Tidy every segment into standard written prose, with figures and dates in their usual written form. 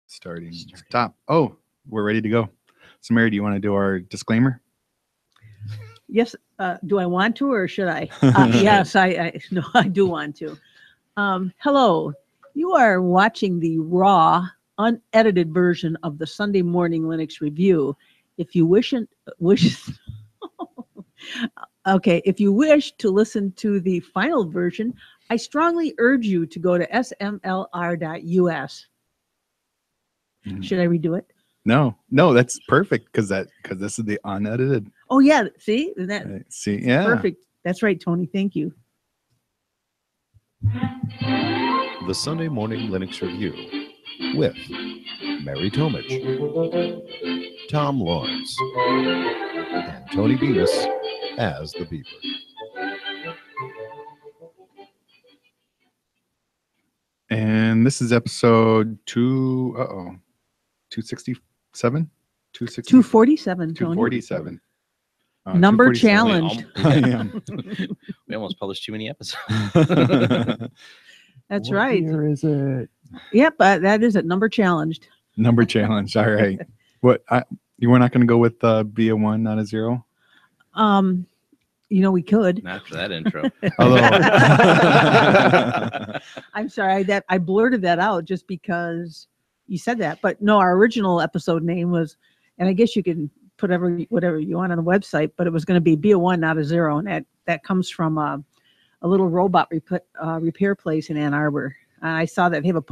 Starting. Stop. Oh, we're ready to go. So, Mary, do you want to do our disclaimer? Yes. Do I want to, or should I? Yes, no, I do want to. Hello. You are watching the raw, unedited version of the Sunday Morning Linux Review. If you if you wish to listen to the final version, I strongly urge you to go to smlr.us. Should I redo it? No, that's perfect because this is the unedited. Oh yeah, see yeah, perfect. That's right, Tony. Thank you. The Sunday Morning Linux Review with Mary Tomich, Tom Lawrence, and Tony Bemis as the Beaver. And this is episode 267? 247, Tony. 247. Number challenged. We almost published too many episodes. That's what right. Where is it? Yep, that is it. Number challenged. Number challenged. All right. You were not going to go with be a 1, not a 0? We could. Not after that intro. I'm sorry that I blurted that out just because you said that. But no, our original episode name was, and I guess you can put whatever you want on the website, but it was going to be a 1, not a 0. And that comes from a little robot repair place in Ann Arbor. I saw that they have a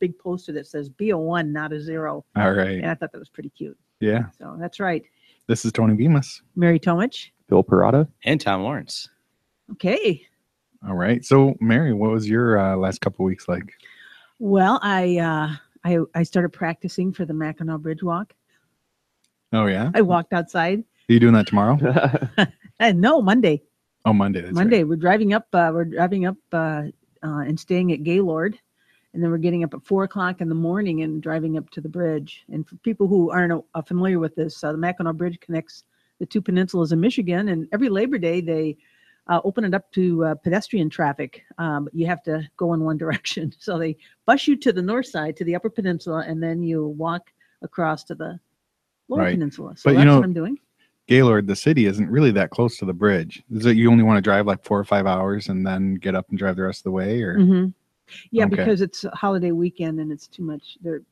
big poster that says be a 1, not a 0. All right. And I thought that was pretty cute. Yeah. So that's right. This is Tony Bemis. Mary Tomich. Phil Parada. And Tom Lawrence. Okay. All right. So, Mary, what was your last couple of weeks like? Well, I started practicing for the Mackinac Bridge walk. Oh, yeah? I walked outside. Are you doing that tomorrow? No, Monday. Oh, Monday. That's Monday. Right. We're driving up. And staying at Gaylord, and then we're getting up at 4:00 in the morning and driving up to the bridge. And for people who aren't familiar with this, the Mackinac Bridge connects the two peninsulas in Michigan, and every Labor Day they open it up to pedestrian traffic. But you have to go in one direction, so they bus you to the north side to the Upper Peninsula, and then you walk across to the Lower Peninsula. So that's what I'm doing. Gaylord, the city, isn't really that close to the bridge. Is it you only want to drive like 4 or 5 hours and then get up and drive the rest of the way? Or Yeah, Okay. because it's a holiday weekend and it's too much. You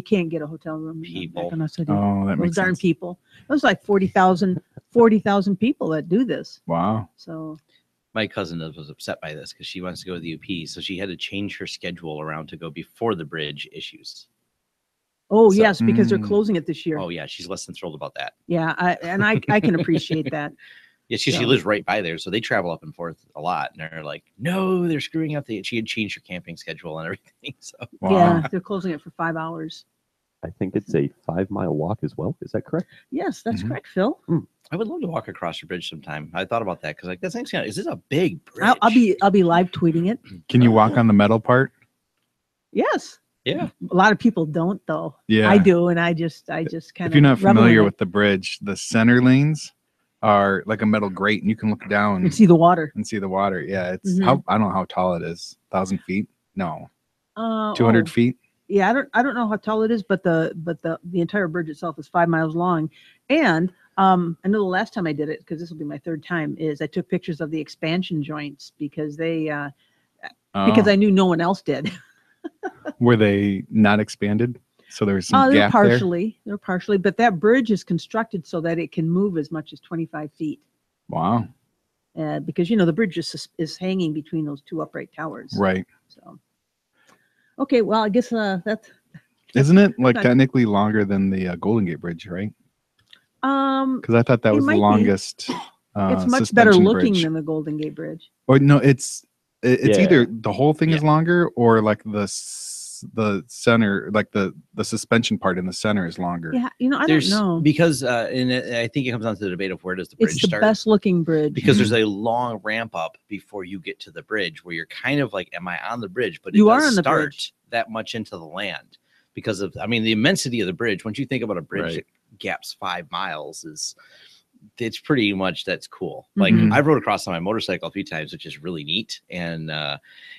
can't get a hotel room. People. that Those makes darn sense. people. There's like 40,000 people that do this. Wow. So My cousin was upset by this because she wants to go to the UP, so she had to change her schedule around to go before the bridge issues. yes, because they're closing it this year. Oh yeah, she's less than thrilled about that. Yeah, I can appreciate that. Yeah, she lives right by there, so they travel up and forth a lot. And they're like, no, they're screwing up she had changed her camping schedule and everything. So Wow. Yeah, they're closing it for 5 hours. I think it's a 5-mile walk as well. Is that correct? Yes, that's correct, Phil. I would love to walk across the bridge sometime. I thought about that because that's actually is this a big bridge? I'll be live tweeting it. Can you walk on the metal part? Yes. Yeah. A lot of people don't though. Yeah. I do, and I just kind of. If you're not familiar with the bridge, the center lanes are like a metal grate, and you can look down and see the water. Yeah, it's I don't know how tall it is. 1,000 feet? No. 200 feet? Yeah, I don't know how tall it is, but the entire bridge itself is 5 miles long. And I know the last time I did it, because this will be my third time, is I took pictures of the expansion joints because because I knew no one else did. Were they not expanded? So there was some they're gap partially, but that bridge is constructed so that it can move as much as 25 feet. Wow. Because the bridge is hanging between those two upright towers. Right. So. Okay, well, I guess that's. Isn't it like technically longer than the Golden Gate Bridge, right? Because I thought that was the longest. It's much better looking bridge than the Golden Gate Bridge. Or no, it's either the whole thing is longer or like the center, like the suspension part in the center is longer. Yeah, I don't know. Because and I think it comes down to the debate of where does the bridge start. It's the start. best looking bridge. Because there's a long ramp up before you get to the bridge where you're kind of like, am I on the bridge? But you are on the bridge that much into the land because of, the immensity of the bridge. Once you think about a bridge that gaps 5 miles it's pretty much, that's cool. Like I've rode across on my motorcycle a few times, which is really neat. And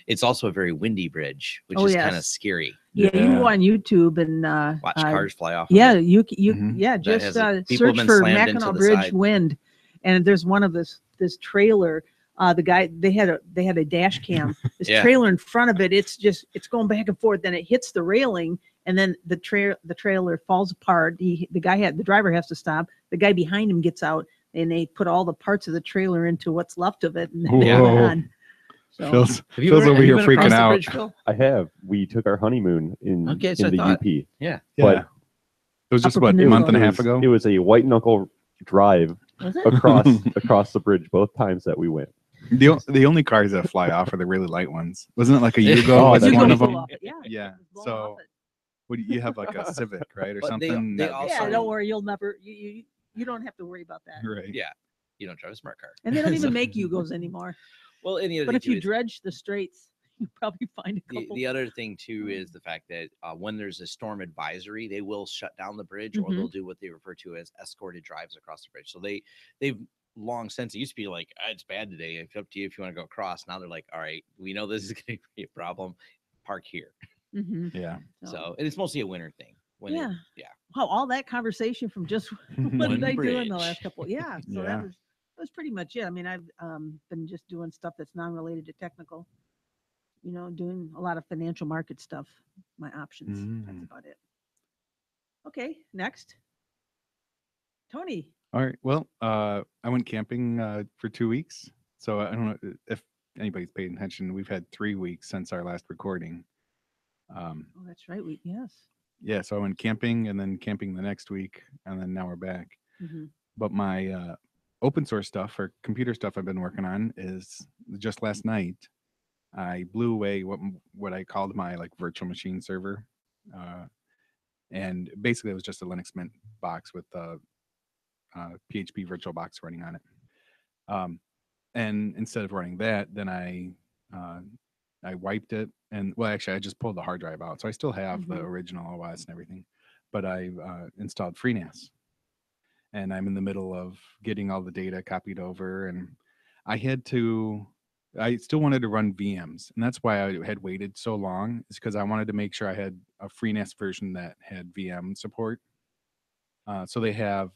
it's also a very windy bridge, which is kind of scary. Yeah, you can go on YouTube and Watch cars fly off. Yeah, of it. yeah, just has people have search been for slammed into Mackinac the Bridge side. wind, and there's one of this trailer. The guy they had a dash cam. This Yeah. trailer in front of it, it's going back and forth. Then it hits the railing, and then the trailer falls apart. The driver has to stop. The guy behind him gets out, and they put all the parts of the trailer into what's left of it, and then they Whoa. went on. So, Phil's Have you Phil's ever- over have you here been across freaking the out. bridge, Phil? I have. We took our honeymoon in Okay, so I the thought- UP. Yeah. Yeah, But it was just Upper what, a Peninsula. month and a half It ago. was a white knuckle drive was it? across the bridge both times that we went. The only cars that fly off are the really light ones. Wasn't it like a Yugo? Oh, was that's one right. of them? Off it, yeah. Yeah. It was blown So off it. what, you have like a Civic, right, or But they- something? they that- also- Yeah, don't worry, you'll never you don't have to worry about that. right. Yeah. You don't drive a smart car. And they don't even make Yugos anymore. Well, any other But thing if you too is- dredge the straits, you probably find a couple. the other thing too is the fact that when there's a storm advisory, they will shut down the bridge, or Mhm. they'll do what they refer to as escorted drives across the bridge. So they've long since, it used to be like, it's bad today, it's up to you if you want to go across. Now they're like, all right, we know this is going to be a problem, park here. Mhm. Yeah. So and it's mostly a winter thing. When Yeah. yeah. Wow, all that conversation from just what One did I do in the bridge. last couple? Yeah, so Yeah. that was pretty much it. I mean, I've been just doing stuff that's non-related to technical. Doing a lot of financial market stuff. My options. That's Mm. about it. Okay, next, Tony. All right. Well, I went camping for 2 weeks. So I don't know if anybody's paid attention. We've had 3 weeks since our last recording. Oh, that's right. Yes. Yeah. So I went camping and then camping the next week, and then now we're back. Mhm. But my open source stuff or computer stuff I've been working on is just last night. I blew away what I called my like virtual machine server, and basically it was just a Linux Mint box with a PHP virtual box running on it. And instead of running that, then I wiped it, and well, actually, I just pulled the hard drive out, so I still have the Mhm. original OS and everything, but I installed FreeNAS, and I'm in the middle of getting all the data copied over, and I still wanted to run VMs, and that's why I had waited so long, is because I wanted to make sure I had a FreeNAS version that had VM support. So they have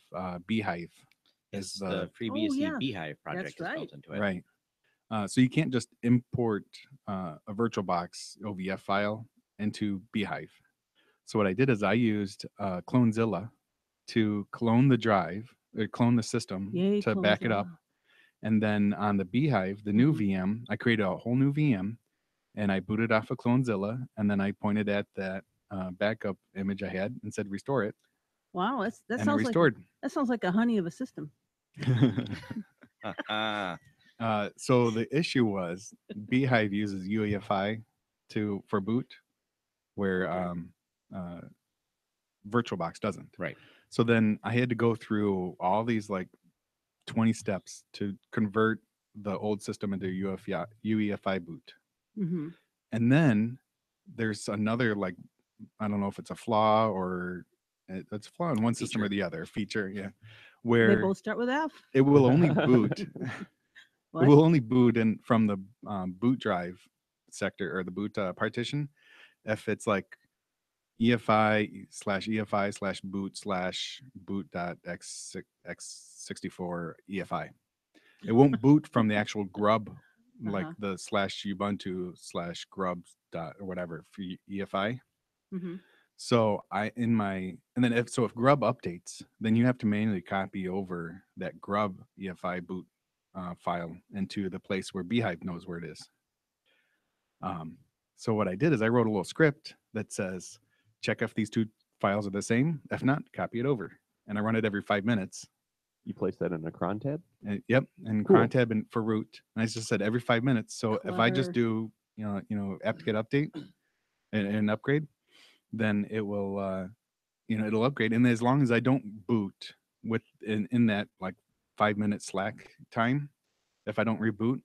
Beehive It's is the FreeBSD yeah. Beehive project That's is right. built into it. right. So you can't just import a VirtualBox OVF file into Beehive. So what I did is I used Clonezilla to clone the drive, or clone the system Yay, to back it up. Clonezilla. And then on the Beehive, the new Mhm. VM, I created a whole new VM, and I booted off of Clonezilla, and then I pointed at that backup image I had and said restore it, Wow, that and it sounds restored. like a honey of a system. So the issue was Beehive uses UEFI for boot, where VirtualBox doesn't. Right. So then I had to go through all these like 20 steps to convert the old system into UEFI boot. Mm-hmm. And then there's another, like, I don't know if it's a flaw or it's a flaw in one system or the other feature. Yeah. They Where both start with F. it will only boot. What? It will only boot in from the boot drive sector or the boot partition if it's like EFI/boot/boot.x64 EFI. It won't boot from the actual grub, like Uh-huh. the /Ubuntu/grub dot or whatever for EFI. Mm-hmm. So if grub updates, then you have to manually copy over that grub EFI boot file into the place where Beehive knows where it is. So what I did is I wrote a little script that says, check if these two files are the same. If not, copy it over. And I run it every 5 minutes. You place that in a cron tab? Yep, and Cool. cron tab and for root. And I just said every 5 minutes. So if I just Clever. do apt-get update and upgrade, then it will it'll upgrade. And as long as I don't boot in that like 5-minute slack time, if I don't reboot,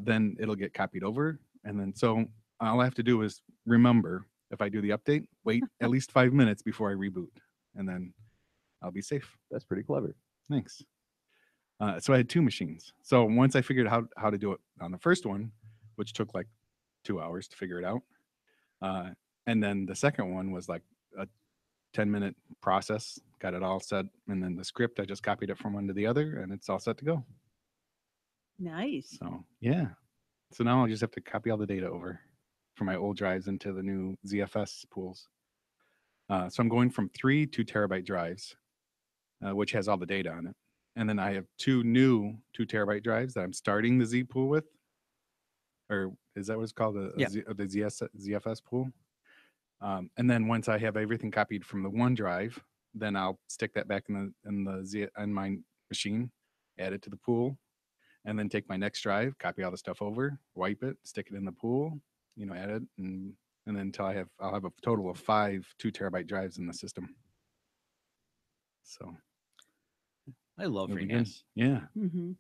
then it'll get copied over. And then so all I have to do is remember, if I do the update, wait at least 5 minutes before I reboot, and then I'll be safe. That's pretty clever. Thanks. So I had 2 machines. So once I figured out how to do it on the first one, which took like 2 hours to figure it out, And then the second one was like a 10-minute process, got it all set. And then the script, I just copied it from one to the other and it's all set to go. Nice. So yeah. So now I'll just have to copy all the data over from my old drives into the new ZFS pools. So I'm going from 3 2 terabyte drives, which has all the data on it. And then I have 2 new 2 terabyte drives that I'm starting the Z pool with. Or is that what it's called? The ZFS pool? And then once I have everything copied from the one drive, then I'll stick that back in my machine, add it to the pool, and then take my next drive, copy all the stuff over, wipe it, stick it in the pool, add it, and then until I'll have a total of 5 2 terabyte drives in the system. So I love it'll be good. FreeNAS. Yeah. Mm-hmm.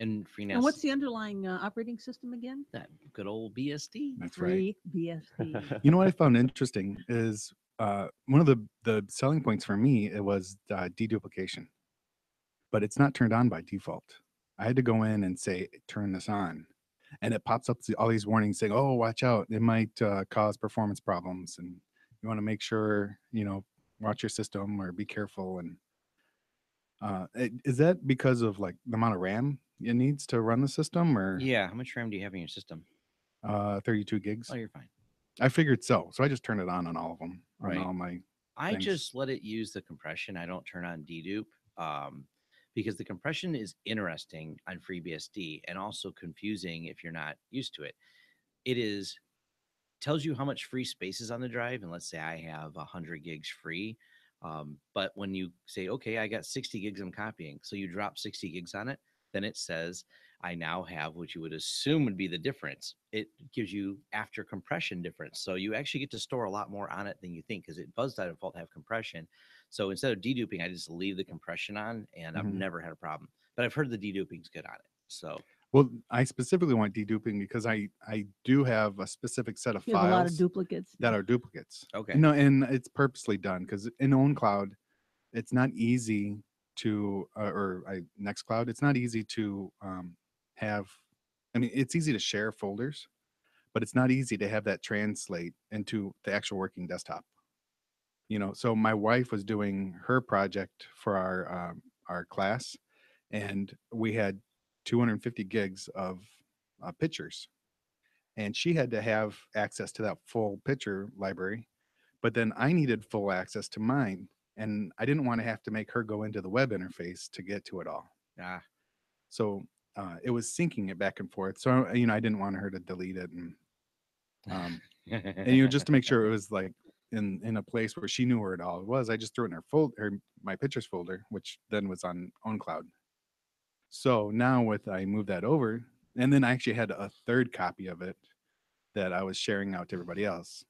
And FreeNAS. And what's the underlying operating system again? that good old BSD? That's right. Free BSD. You know what I found interesting is one of the selling points for me, it was deduplication, but it's not turned on by default. I had to go in and say, turn this on. And it pops up all these warnings saying, oh, watch out. It might cause performance problems. And you want to make sure, watch your system or be careful. And is that because of like the amount of RAM it needs to run the system or Yeah. How much RAM do you have in your system? 32 gigs? Oh, you're fine. I figured so. So I just turned it on all of them, Right. on all my I things. just let it use the compression. I don't turn on dedupe because the compression is interesting on FreeBSD and also confusing if you're not used to it. It tells you how much free space is on the drive, and let's say I have 100 gigs free. But when you say, okay, I got 60 gigs I'm copying, so you drop 60 gigs on it, then it says I now have what you would assume would be the difference. It gives you after compression difference. So you actually get to store a lot more on it than you think because it does by default have compression. So instead of deduping, I just leave the compression on and I've Mhm. never had a problem. But I've heard the deduping's good on it. So Well, I specifically want deduping because I do have a specific set of You have a lot of files duplicates. that are duplicates. okay. No, and it's purposely done because in OwnCloud, it's not easy to, Nextcloud, it's not easy to have. I mean, it's easy to share folders, but it's not easy to have that translate into the actual working desktop. So my wife was doing her project for our class, and we had 250 gigs of pictures, and she had to have access to that full picture library, but then I needed full access to mine, and I didn't want to have to make her go into the web interface to get to it all. Ah, So it was syncing it back and forth. So I didn't want her to delete it, and just to make sure it was like in a place where she knew where it all was, I just threw it in my pictures folder, which then was on OwnCloud. So now I moved that over, and then I actually had a third copy of it that I was sharing out to everybody else.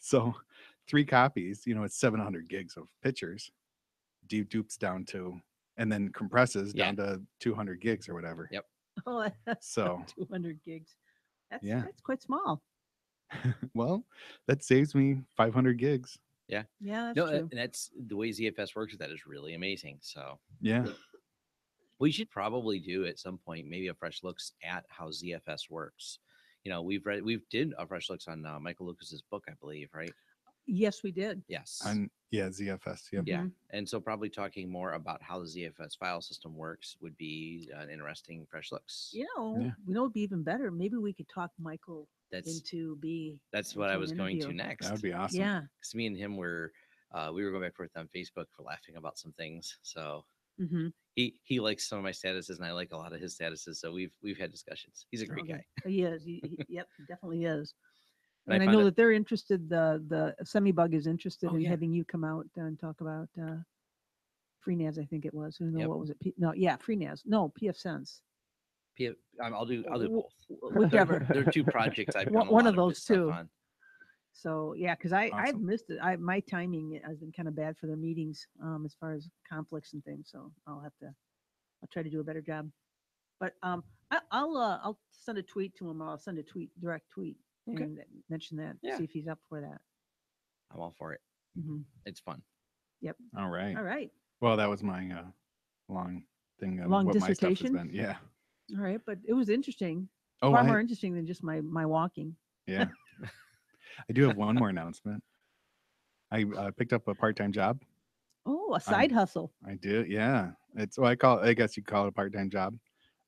So 3 copies, it's 700 gigs of pictures, dedupes down to, and then compresses down to 200 gigs or whatever. Yep. Oh, that's So 200 gigs. Yeah. That's quite small. well, that saves me 500 gigs. Yeah, that's no, true. and that's the way ZFS works with that is really amazing. So Yeah. we should probably do at some point maybe a fresh looks at how ZFS works. We did a fresh looks on Michael Lucas's book, I believe, right? Yes, we did. Yes. ZFS. Yep. Yeah. Mhm. And so probably talking more about how the ZFS file system works would be an interesting fresh looks. Yeah. Yeah. It'd be even better. Maybe we could talk Michael That's into what I an was going to interview. next. That would be awesome. Yeah. Because me and him we were going back and forth on Facebook for laughing about some things. So Mm-hmm. he likes some of my statuses and I like a lot of his statuses. So we've had discussions. He's a great guy. He is. Yep, he definitely is. And And I I found know it- that they're interested. The Semibug is interested Oh, in yeah. having you come out and talk about FreeNAS. I think it was. No, Yep. what was it? FreeNAS. No, PFSense. I'll do both. Whichever. They're 2 projects I've done One a of lot those good stuff two. on. So yeah, because I've Awesome. missed it. My timing has been kind of bad for the meetings as far as conflicts and things. So I'll try to do a better job. But I'll send a tweet to him. Or I'll send a direct tweet, Okay. and mention that. Yeah. See if he's up for that. I'm all for it. Mm-hmm. It's fun. All right. All right. Well, that was my long thing of Long what my stuff has dissertation? been. Yeah. All right. But it was interesting. Oh, Far more interesting than just my walking. yeah. I do have one more announcement. I picked up a part-time job. Oh, a side hustle. I do, yeah. It's I guess you call it a part-time job.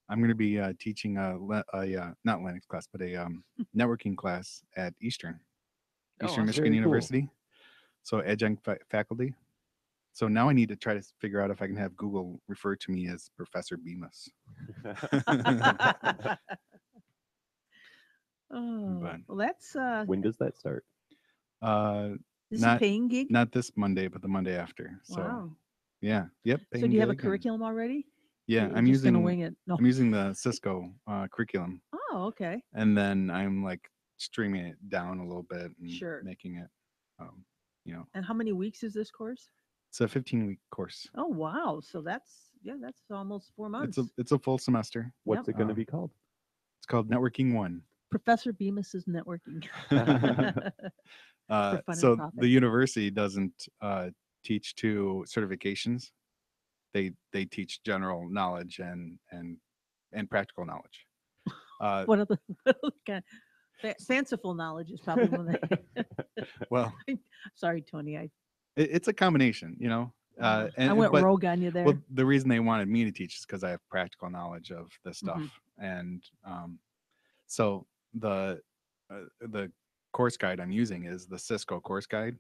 I'm going to be teaching not Linux class, but a networking class at Eastern awesome. Michigan Very cool. University. So adjunct faculty. So now I need to try to figure out if I can have Google refer to me as Professor Bemis. Oh, But well, that's When does that start? this is not a paying gig. not this Monday, but the Monday after. So Wow. yeah, yep. So paying do you have a gig and- curriculum already? Yeah, You're I'm just gonna using wing it. No. I'm using the Cisco curriculum, Oh, okay. and then I'm like streaming it down a little bit and Sure. making it, you know, And how many weeks is this course? it's a 15-week course. Oh, wow. So that's almost 4 months. It's a full semester. What's it going to Um, be called? It's called Networking One. Professor Bemis's networking. For fun and So profit. the university doesn't teach to certifications. They teach general knowledge and practical knowledge. What other kind fanciful knowledge is probably one of the. Well, Sorry, Tony. it's a combination, you know. I went but, rogue on you there. well, the reason they wanted me to teach is because I have practical knowledge of this stuff, and so the course guide I'm using is the Cisco course guide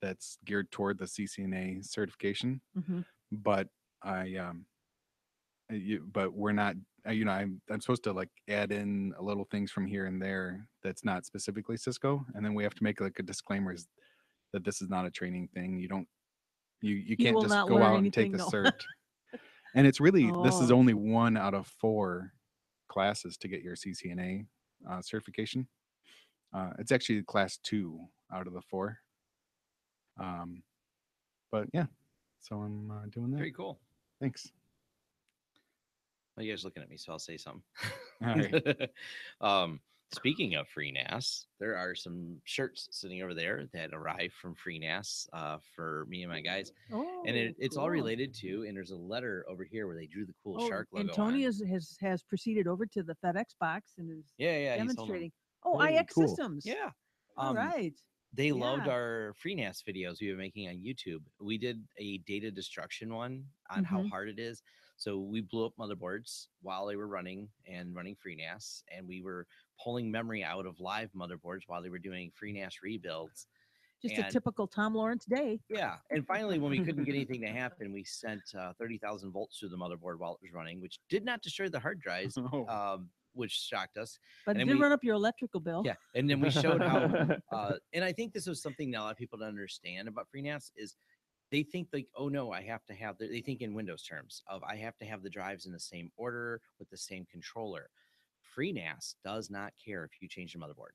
that's geared toward the CCNA certification. Mhm. But but we're not. I'm supposed to like add in a little things from here and there that's not specifically Cisco, and then we have to make like a disclaimer that this is not a training thing. You don't you can't will just not go learn out and take anything, the no. cert. And it's really this is Oh. only 1 out of 4 classes to get your CCNA certification. It's actually class 2 out of the 4. But yeah, so I'm doing that. Very cool. Thanks. Well, you guys looking at me, so I'll say something. All right. Speaking of FreeNAS, there are some shirts sitting over there that arrived from FreeNAS for me and my guys, Oh, and it's all cool. related to. And there's a letter over here where they drew the cool shark logo. And Tony on. has proceeded over to the FedEx box and is yeah, he's holding them. demonstrating. Oh, Hey, IX cool. Systems. Yeah. All right. They loved Yeah. our FreeNAS videos we were making on YouTube. We did a data destruction one on how hard it is. So we blew up motherboards while they were running FreeNAS, and we were pulling memory out of live motherboards while they were doing FreeNAS rebuilds. Just a And- typical Tom Lawrence day. Yeah. And finally, when we couldn't get anything to happen, we sent 30,000 volts through the motherboard while it was running, which did not destroy the hard drives, Oh. which shocked us. But And it then did we- run up your electrical bill. Yeah. And then we showed how, and I think this was something that a lot of people don't understand about FreeNAS is they think like, oh no, I have to have, they think in Windows terms of I have to have the drives in the same order with the same controller. FreeNAS does not care if you change the motherboard.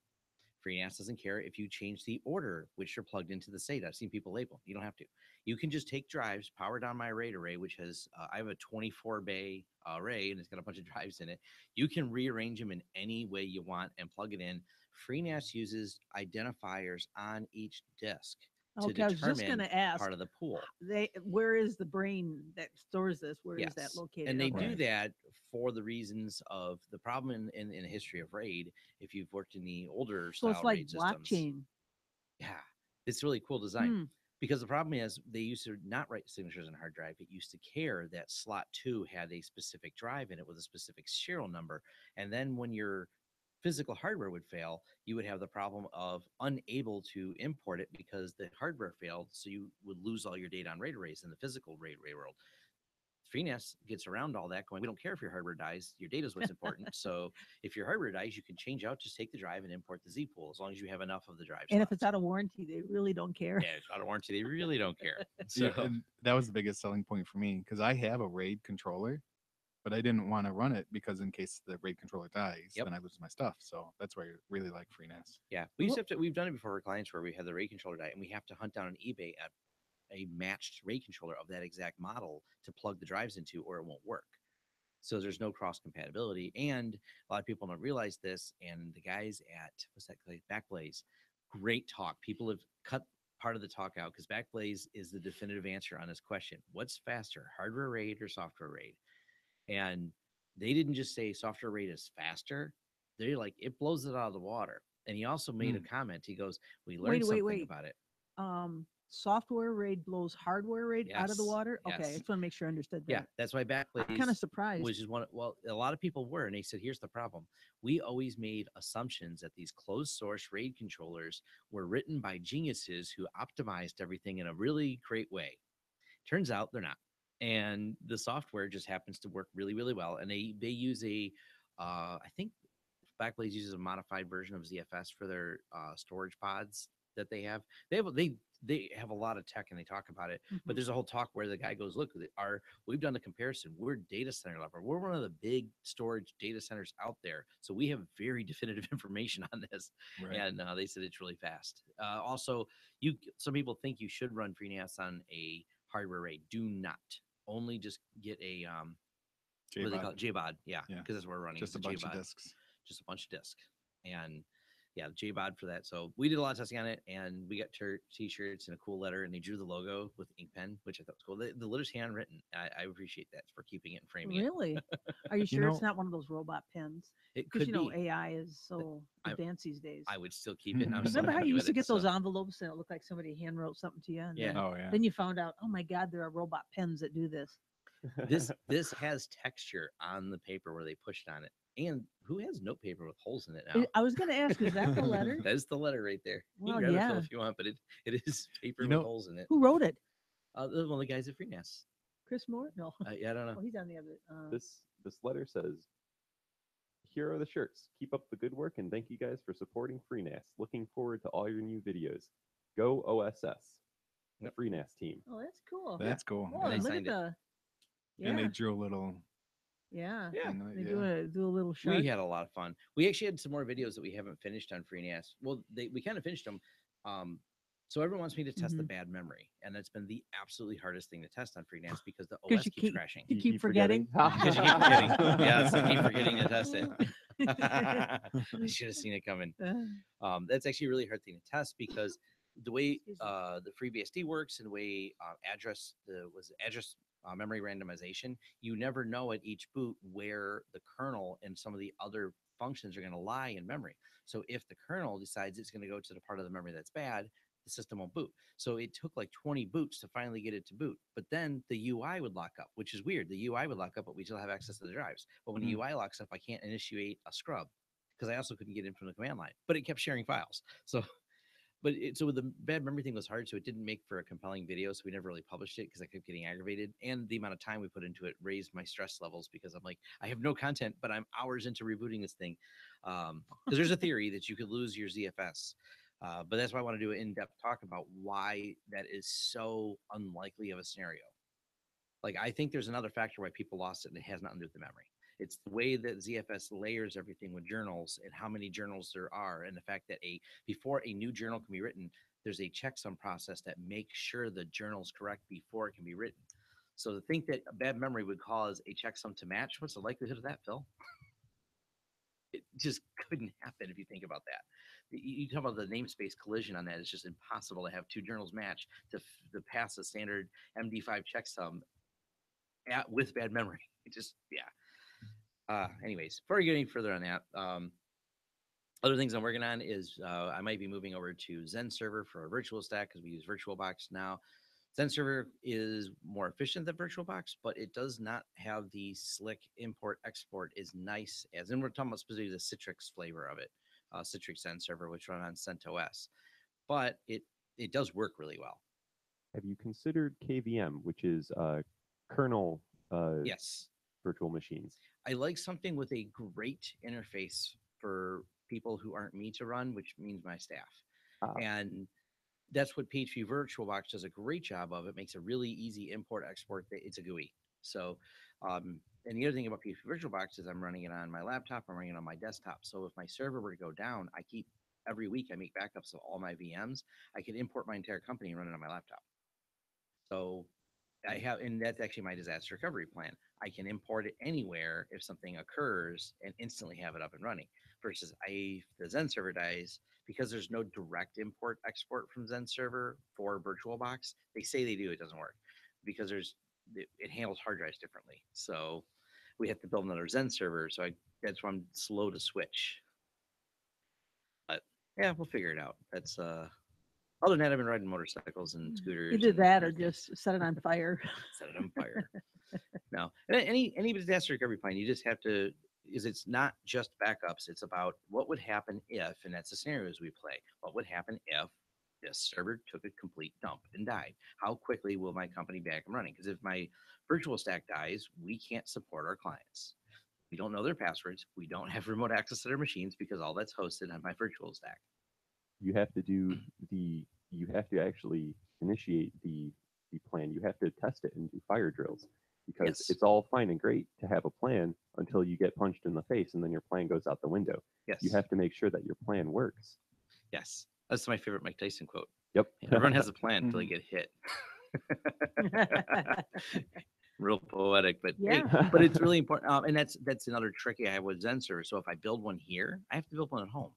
FreeNAS doesn't care if you change the order which you're plugged into the SATA. I've seen people label. You don't have to. You can just take drives, power down my RAID array, which has, I have a 24 bay array and it's got a bunch of drives in it. You can rearrange them in any way you want and plug it in. FreeNAS uses identifiers on each disk to Okay, I was just determine going to ask. part of the pool. Where is the brain that stores this? Where is that Yes. located? And they Okay. do that for the reasons of the problem in the history of RAID. If you've worked in the older So style it's like RAID systems, blockchain. yeah, it's really cool design. Hmm. Because the problem is they used to not write signatures on a hard drive. It used to care that slot 2 had a specific drive in it with a specific serial number. And then when your physical hardware would fail, you would have the problem of unable to import it because the hardware failed. So you would lose all your data on RAID arrays in the physical RAID array world. FreeNAS gets around all that going, we don't care if your hardware dies, your data is what's important. So if your hardware dies, you can change out, just take the drive and import the Z pool as long as you have enough of the drives. And if it's out of warranty, they really don't care. yeah, it's out of warranty, they really don't care. So Yeah, and that was the biggest selling point for me because I have a RAID controller, but I didn't want to run it because in case the RAID controller dies, Yep. then I lose my stuff. So that's why I really like FreeNAS. yeah, we've done it before for clients where we have the RAID controller die and we have to hunt down on eBay at a matched RAID controller of that exact model to plug the drives into or it won't work. So there's no cross compatibility. And a lot of people don't realize this. And the guys at what's that place? Backblaze, great talk. People have cut part of the talk out because Backblaze is the definitive answer on this question. What's faster, hardware RAID or software RAID? And they didn't just say software RAID is faster. They're like, it blows it out of the water. And he also made a Hmm. comment. He goes, "We Wait, learned wait, something wait. about it." Software RAID blows hardware RAID out of the Yes, water. Okay, I yes. just want to make sure I understood Yeah, that. that's why I'm kind Backblaze of surprised. was just one. Well, a lot of people were, and they said, "Here's the problem: we always made assumptions that these closed source RAID controllers were written by geniuses who optimized everything in a really great way. Turns out they're not, and the software just happens to work really, really well. And they use a, I think Backblaze uses a modified version of ZFS for their storage pods that they have. They have a lot of tech and they talk about it. But Mhm. there's a whole talk where the guy goes, "Look, we've done the comparison. We're data center level. We're one of the big storage data centers out there, so we have very definitive information on this." Right. And they said it's really fast. Also, some people think you should run FreeNAS on a hardware RAID. Do not. Only just get a what do they call it? JBOD. Yeah, Yeah. because that's what we're running. Just is a bunch of JBOD, discs. just a bunch of discs. And yeah, JBOD for that. So we did a lot of testing on it, and we got t-shirts and a cool letter, and they drew the logo with ink pen, which I thought was cool. The letter's handwritten. I appreciate that for keeping it and framing it. Really? Are you sure know- it's not one of those robot pens? It Because could you know be. AI is so I- advanced these days. I would still keep it. And I'm so Remember how happy you with used to it, get those so- envelopes and it looked like somebody hand wrote something to you? And Yeah. Oh yeah. then you found out, oh my God, there are robot pens that do this. This has texture on the paper where they pushed on it. And who has notepaper with holes in it now? I was going to ask, is that the letter? That is the letter right there. You Well, can grab it, Phil, yeah. if you want, but it is paper You with know- holes in it. Who wrote it? One of the guys at FreeNAS. Chris Moore? No. Yeah, I don't know. Oh, he's on the other. This letter says, "Here are the shirts. Keep up the good work and thank you guys for supporting FreeNAS. Looking forward to all your new videos. Go OSS, the Yep. FreeNAS team." Oh, that's cool. That's cool. Oh, they and look at signed it. the. Yeah. And they drew a little. yeah. Yeah. you know, They yeah. do a little shark. We had a lot of fun. We actually had some more videos that we haven't finished on FreeNAS. Well, we kind of finished them. So everyone wants me to test the bad memory, and that's been the absolutely hardest thing to test on FreeNAS because the 'Cause OS you keeps keep- crashing. You keep forgetting? Because you keep forgetting. Yes, I keep forgetting to test it. I should have seen it coming. That's actually a really hard thing to test because the way Excuse me. the FreeBSD works and the way address memory randomization, you never know at each boot where the kernel and some of the other functions are going to lie in memory. So if the kernel decides it's going to go to the part of the memory that's bad, the system won't boot. So it took like 20 boots to finally get it to boot. But then the UI would lock up, which is weird. The UI would lock up, but we still have access to the drives. But when the UI locks up, I can't initiate a scrub because I also couldn't get in from the command line. But it kept sharing files. So so the bad memory thing was hard, so it didn't make for a compelling video. So we never really published it because I kept getting aggravated, and the amount of time we put into it raised my stress levels because I'm like, I have no content, but I'm hours into rebooting this thing. Because there's a theory that you could lose your ZFS, but that's why I want to do an in-depth talk about why that is so unlikely of a scenario. Like I think there's another factor why people lost it, and it has nothing to do with the memory. It's the way that ZFS layers everything with journals and how many journals there are, and the fact that before a new journal can be written, there's a checksum process that makes sure the journal's correct before it can be written. So to think that a bad memory would cause a checksum to match, what's the likelihood of that, Phil? It just couldn't happen if you think about that. You talk about the namespace collision on that. It's just impossible to have two journals match to pass a standard MD5 checksum with bad memory. It just, yeah. Anyways, before we get any further on that, other things I'm working on is I might be moving over to Zen Server for a virtual stack because we use VirtualBox now. Zen Server is more efficient than VirtualBox, but it does not have the slick import export as nice as, and we're talking about specifically the Citrix flavor of it, Citrix Zen Server, which run on CentOS, but it does work really well. Have you considered KVM, which is kernel Yes. virtual machines? I like something with a great interface for people who aren't me to run, which means my staff. And that's what PHP VirtualBox does a great job of. It makes a really easy import export. It's a GUI. So, and the other thing about PHP VirtualBox is I'm running it on my laptop. I'm running it on my desktop. So if my server were to go down, every week I make backups of all my VMs. I can import my entire company and run it on my laptop. So and that's actually my disaster recovery plan. I can import it anywhere if something occurs and instantly have it up and running. Versus if the Zen server dies, because there's no direct import export from Zen server for VirtualBox. They say they do, it doesn't work because it handles hard drives differently. So we have to build another Zen server. So that's why I'm slow to switch. But Yeah, we'll figure it out. That's other than that, I've been riding motorcycles and scooters. Either and that or other things. just set it on fire. Set it on fire. No, and any disaster recovery plan, you just have to. Is it's not just backups. It's about what would happen if, and that's the scenarios we play. What would happen if this server took a complete dump and died? How quickly will my company be back and running? Because if my virtual stack dies, we can't support our clients. We don't know their passwords. We don't have remote access to their machines because all that's hosted on my virtual stack. You have to do you have to actually initiate the plan. You have to test it and do fire drills because Yes. it's all fine and great to have a plan until you get punched in the face and then your plan goes out the window. Yes. You have to make sure that your plan works. Yes. That's my favorite Mike Tyson quote. Yep. Everyone has a plan until they get hit. Real poetic, but hey, Yeah. but it's really important. And that's another trick I have with Zen server. So if I build one here, I have to build one at home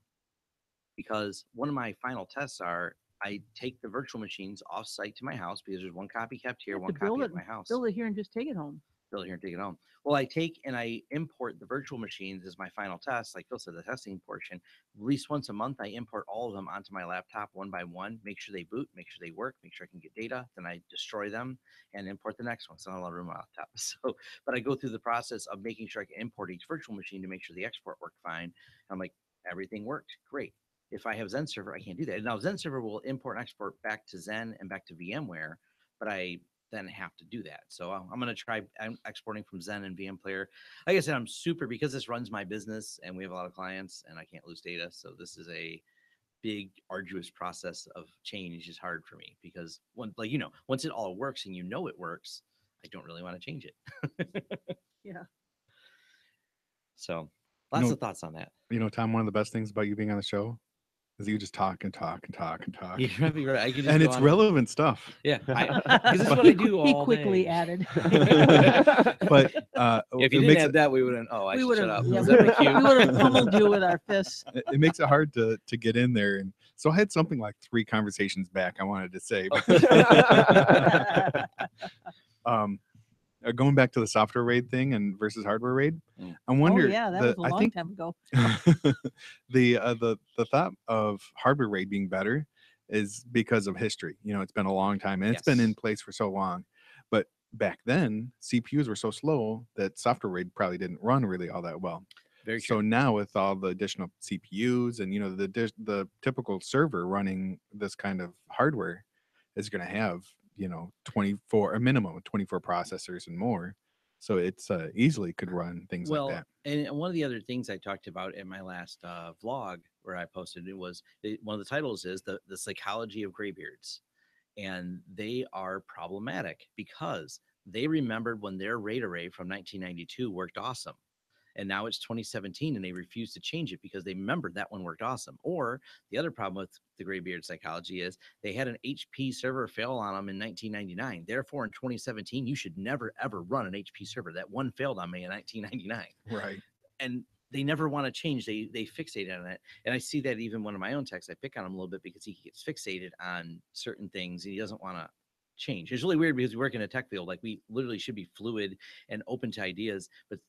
because one of my final tests are I take the virtual machines off site to my house because there's one copy kept here, You have one to build copy it, at my house. build it here and just take it home. Build it here and take it home. Well, I take and I import the virtual machines as my final test. Like Phil said, the testing portion. At least once a month, I import all of them onto my laptop one by one, make sure they boot, make sure they work, make sure I can get data. Then I destroy them and import the next one. So not a lot of room on my laptop. So, but I go through the process of making sure I can import each virtual machine to make sure the export worked fine. I'm like, everything worked. Great. If I have Zen server, I can't do that. Now Zen server will import and export back to Zen and back to VMware, but I then have to do that. So I'm going to try exporting from Zen and VM Player. Like I said, I'm super because this runs my business and we have a lot of clients and I can't lose data. So this is a big, arduous process of change is hard for me because once it all works and it works, I don't really want to change it. Yeah. So lots of thoughts on that. Tom, one of the best things about you being on the show is you just talk and talk and talk and talk. You're probably right. I can just And go it's on relevant stuff. Yeah, because this is what I do He all quickly day. added. But If you didn't have that, we wouldn't. Oh, I we should would shut have. up. Yeah, Is we that my cue? would have pummeled you with our fists. it makes it hard to get in there. And so I had something like 3 conversations back I wanted to say. Going back to the software raid thing and versus hardware raid, I wonder. Oh yeah, that was a long time ago. the thought of hardware raid being better is because of history. It's been a long time and it's been in place for so long. But back then, CPUs were so slow that software raid probably didn't run really all that well. Very so true. now with all the additional CPUs and the typical server running this kind of hardware is going to have 24 a minimum of 24 processors and more, so it's easily could run things like that. And one of the other things I talked about in my last vlog where I posted it was one of the titles is the psychology of graybeards, and they are problematic because they remembered when their RAID array from 1992 worked awesome. And now it's 2017 and they refuse to change it because they remembered that one worked awesome. Or the other problem with the graybeard psychology is they had an HP server fail on them in 1999. Therefore, in 2017, you should never, ever run an HP server. That one failed on me in 1999. Right. And they never want to change. They fixate on it. And I see that even one of my own techs, I pick on him a little bit because he gets fixated on certain things and he doesn't want to change. It's really weird because we work in a tech field. Like we literally should be fluid and open to ideas. But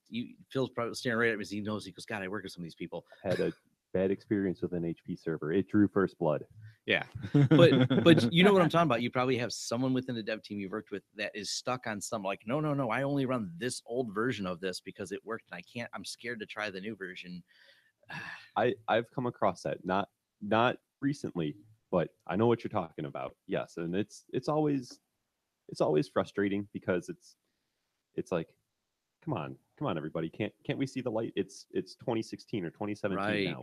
Phil's probably staring right at me as he knows. He goes, God, I work with some of these people. Had a bad experience with an HP server. It drew first blood. Yeah, but you know what I'm talking about. You probably have someone within the dev team you've worked with that is stuck on some like, no, I only run this old version of this because it worked and I'm scared to try the new version. I've come across that, not recently, but I know what you're talking about. Yes, and it's always frustrating because it's like, come on everybody, can't we see the light? It's 2016 or 2017 right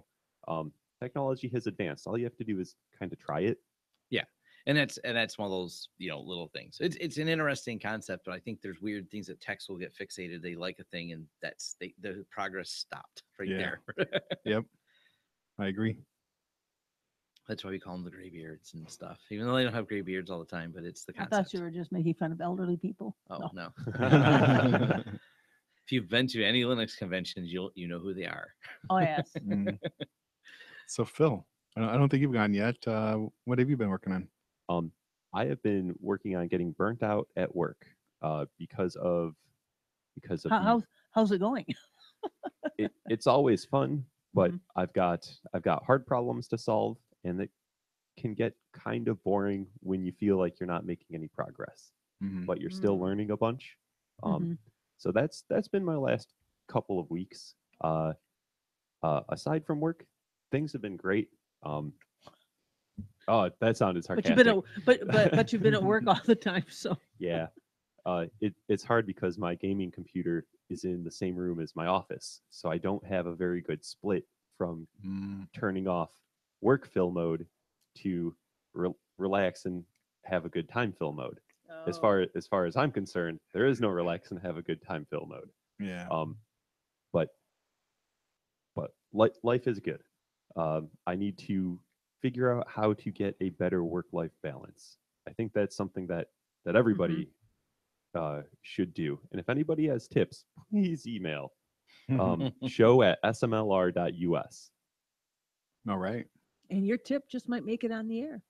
now. Technology has advanced. All you have to do is kind of try it. Yeah, and that's one of those little things. It's an interesting concept, but I think there's weird things that techs will get fixated. They like a thing, and the progress stopped right there. Yep, I agree. That's why we call them the graybeards and stuff, even though they don't have gray beards all the time. But it's the I concept. thought you were just making fun of elderly people. Oh no. If you've been to any Linux conventions, you know who they are. Oh yes. So Phil, I don't think you've gone yet. What have you been working on? I have been working on getting burnt out at work because of How's it going? it's always fun but Mhm. I've got hard problems to solve, and that can get kind of boring when you feel like you're not making any progress, Mhm. but you're still Mm. learning a bunch. Mhm. So that's been my last couple of weeks. Aside from work, things have been great. Um, oh, that sounded But you've been sarcastic. but you've been at work all the time, so Yeah, it's hard because my gaming computer is in the same room as my office, so I don't have a very good split from Mm. turning off work fill mode to relax and have a good time fill mode. As far as I'm concerned, there is no relax and have a good time fill mode. Yeah. Um, but life is good. I need to figure out how to get a better work-life balance. I think that's something that everybody should do. And if anybody has tips, please email show@smlr.us. All right. and your tip just might make it on the air.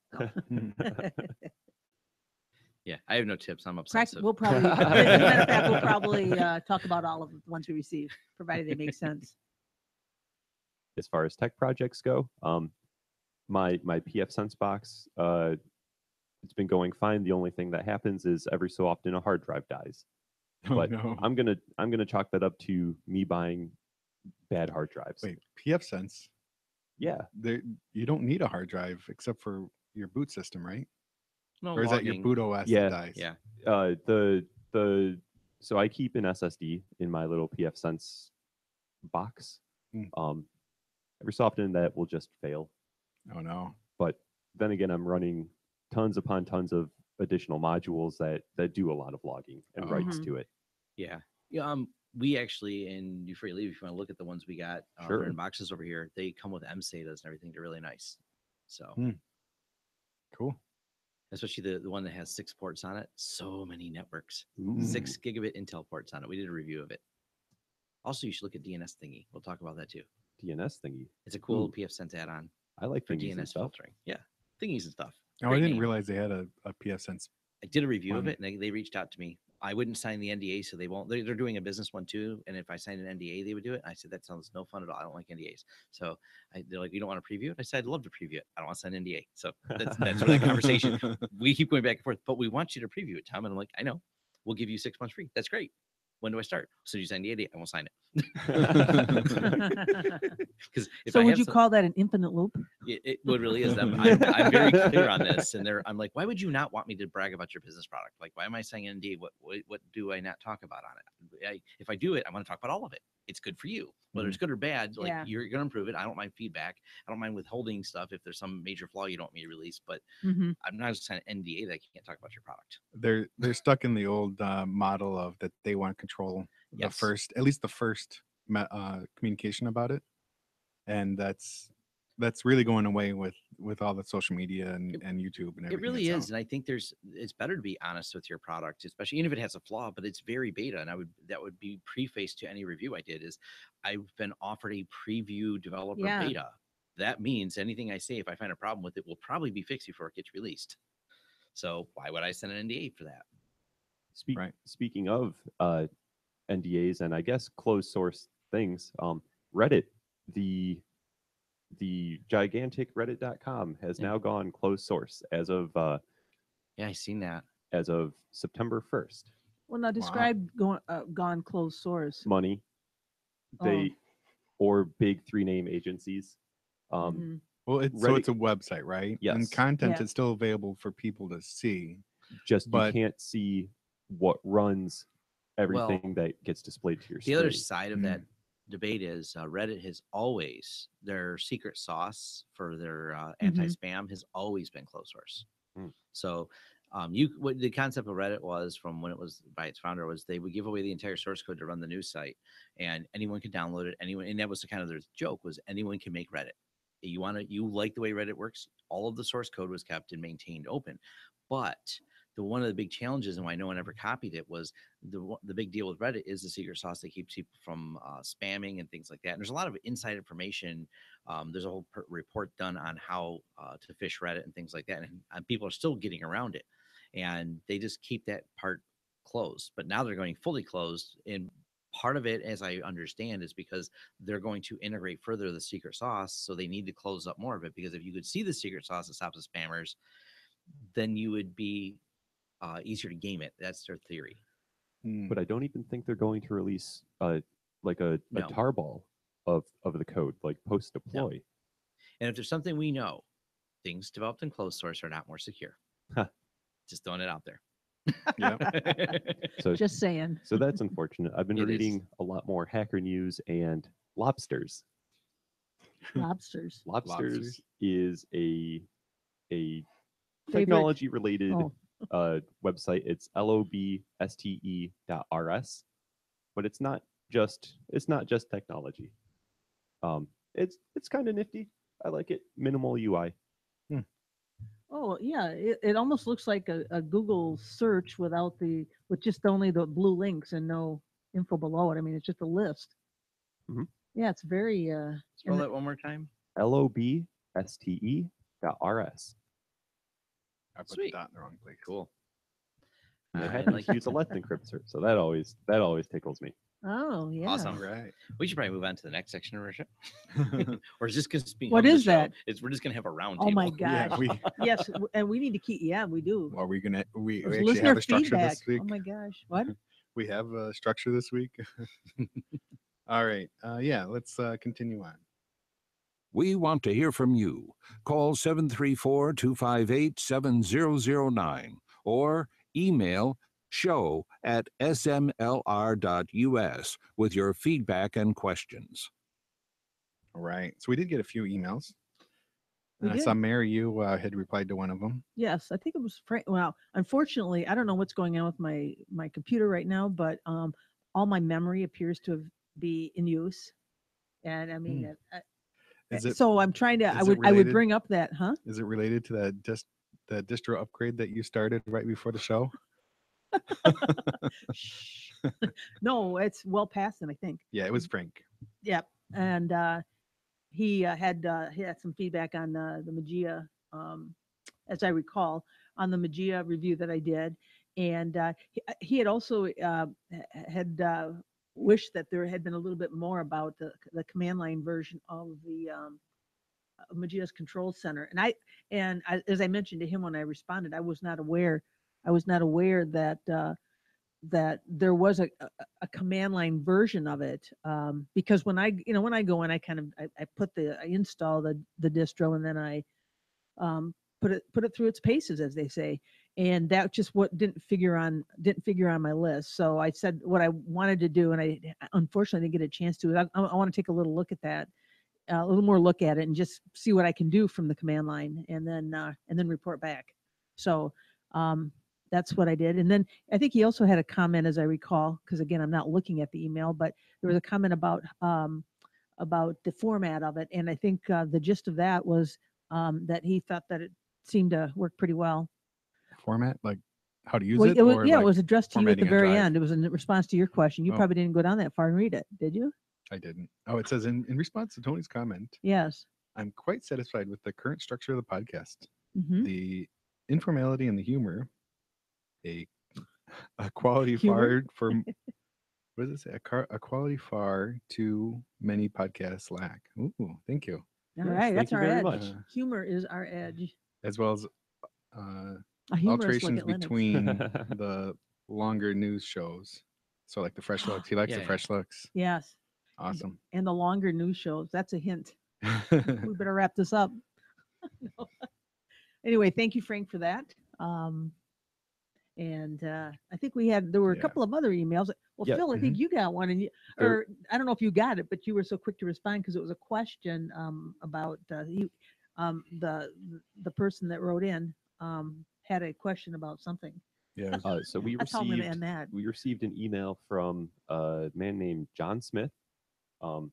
Yeah, I have no tips. I'm obsessive. We'll probably, as a matter of fact, we'll probably talk about all of the ones we receive, provided they make sense. As far as tech projects go, my PF Sense box, it's been going fine. The only thing that happens is every so often a hard drive dies. Oh But no. I'm gonna chalk that up to me buying bad hard drives. Wait, PF Sense. Yeah, There, you don't need a hard drive except for your boot system, right? No Or is that your logging. boot OS Yeah. that dies? Yeah. The so I keep an SSD in my little PF Sense box. Mm. Every so often that will just fail. Oh no. But then again, I'm running tons upon tons of additional modules that do a lot of logging and writes Mhm. to it. Yeah. Yeah. We actually, and before you leave, if you want to look at the ones we got, Sure. they're in boxes over here. They come with MSATAs and everything. They're really nice. So, Hmm. Cool. especially the one that has 6 ports on it. So many networks, Ooh, 6 gigabit Intel ports on it. We did a review of it. Also, you should look at DNS Thingy. We'll talk about that too. DNS thingy. It's a cool Ooh. PF Sense add-on I like for thingies and DNS stuff. filtering. Yeah, thingies and stuff. Oh, I Great didn't name. realize they had a PF Sense. I did a review of One. it, and they reached out to me. I wouldn't sign the NDA, so they won't. They're doing a business one too, and if I signed an NDA, they would do it. I said that sounds no fun at all. I don't like NDAs. So they're like, you don't want to preview it? I said I'd love to preview it. I don't want to sign an NDA. So that's where that conversation. We keep going back and forth, but we want you to preview it, Tom. And I'm like, I know. We'll give you 6 months free. That's great. When do I start? So you sign the NDA, I won't sign it. Because if So I would have you some- call that an infinite loop? it what really is. I'm very clear on this, and I'm like, why would you not want me to brag about your business product? Like, why am I saying NDA? What do I not talk about on it? If I do it, I want to talk about all of it. It's good for you, whether it's good or bad. Like Yeah. you're gonna improve it. I don't mind feedback. I don't mind withholding stuff if there's some major flaw you don't want me to release. But Mm-hmm. I'm not just signing an NDA that I can't talk about your product. They're stuck in the old model of that they want to control the Yes. first, at least the first communication about it, and that's really going away with all the social media and YouTube and everything. It really that's is, out. and I think it's better to be honest with your product, especially even if it has a flaw. But it's very beta, and that would be prefaced to any review I did. Is I've been offered a preview developer Yeah. beta. That means anything I say, if I find a problem with it, will probably be fixed before it gets released. So why would I send an NDA for that? Right. Speaking of NDAs and I guess closed source things, Reddit, the gigantic reddit.com has Yeah. now gone closed source as of Yeah, I seen that. September 1st. Well, now describe gone closed source. Money, they or big 3-name agencies. Mhm. Well, so Reddit- it's a website, right? And Yes. content Yeah. is still available for people to see. Just But- you can't see what runs everything that gets displayed to your The screen. other side of that Mm. debate is Reddit has always their secret sauce for their Mm-hmm. anti-spam has always been closed source. Mm. So what the concept of Reddit was from when it was by its founder was they would give away the entire source code to run the news site, and anyone could download it. Anyone, and that was the kind of their joke was anyone can make Reddit. You like the way Reddit works. All of the source code was kept and maintained open, but one of the big challenges and why no one ever copied it was the big deal with Reddit is the secret sauce that keeps people from spamming and things like that. And there's a lot of inside information. There's a whole report done on how to fish Reddit and things like that, and people are still getting around it, and they just keep that part closed. But now they're going fully closed, and Part of it, as I understand, is because they're going to integrate further the secret sauce, so they need to close up more of it. Because if you could see the secret sauce that stops the spammers, then you would be easier to game it. That's their theory. But I don't even think they're going to release like a No. tarball of the code, like post deploy. And if there's something we know, things developed in closed source are not more secure. Huh. Just throwing it out there. Yeah. So Just saying. so that's unfortunate. I've been It is. reading a lot more hacker news and lobsters. Lobsters. Lobsters is a Favorite- technology related Oh. website. It's lobste.rs, but it's not just technology. It's kind of nifty. I like it. Minimal UI. Oh yeah, it almost looks like a Google search with just only the blue links and no info below it. I mean, it's just a list. Mhm. Yeah, it's very. Spell and that one more time. lobste.rs. I put Sweet. the dot in the wrong place. Cool. And it I happens like to use a Let's Encrypt cert, so that always tickles me. Oh yeah. Awesome. Right. We should probably move on to the next section of our show. Or is this going to be What is that? We're just going to have a round Oh table. my Yeah, gosh. we Yes, and we need to keep. Yeah, we do. are we gonna we There's actually listener have a structure feedback. this week. Oh my gosh. What? We have a structure this week. All right. Yeah, let's continue on. We want to hear from you. Call 734-258-7009 or email show@smlr.us with your feedback and questions. All right. So we did get a few emails. We I saw did. Mary, you had replied to one of them. Yes, I think it was Frank. Well, unfortunately, I don't know what's going on with my computer right now, but all my memory appears to be in use, and I mean, Is it so I'm trying to. is I it would related? bring up that, huh? Is it related to the distro upgrade that you started right before the show? Shh. No, it's well past it, I think. Yeah, it was Frank. Yep, and he had some feedback on the Magia, as I recall, on the Magia review that I did, and he had also had wished that there had been a little bit more about the command line version of the Magia's control center, and as I mentioned to him when I responded, I was not aware that that there was a command line version of it, because when I go in, I I install the distro, and then I put it through its paces, as they say, and that just what didn't figure on my list. So I said what I wanted to do, and I unfortunately didn't get a chance to. I want to take a little look at that, a little more look at it, and just see what I can do from the command line, and then report back. So that's what I did. And then I think he also had a comment, as I recall, because again, I'm not looking at the email, but there was a comment about the format of it. And I think the gist of that was that he thought that it seemed to work pretty well. Format, like how to use Well, it? it was, or yeah, it like was addressed to you at the formatting a very drive? end. It was in response to your question. You Oh. probably didn't go down that far and read it, did you? I didn't. Oh, it says in response to Tony's comment, Yes. I'm quite satisfied with the current structure of the podcast. Hmm. The informality and the humor, a quality Humor? far for what does it say? A quality far too many podcasts lack. Ooh, thank you. All Yes, right, thank that's you our very edge. much. Humor is our edge. As well as A humorous look alterations at Linux. between the longer news shows. So like the fresh looks. He likes Yeah, the yeah. fresh looks. Yes. Awesome. And the longer news shows. That's a hint. We better wrap this up. No. Anyway, thank you, Frank, for that. And I think there were a Yeah. couple of other emails. Well, Yeah. Phil, I think you got one, and There- or I don't know if you got it, but you were so quick to respond because it was a question about the person that wrote in had a question about something. Yeah. So we That's how I'm going to end that. received an email from a man named John Smith, who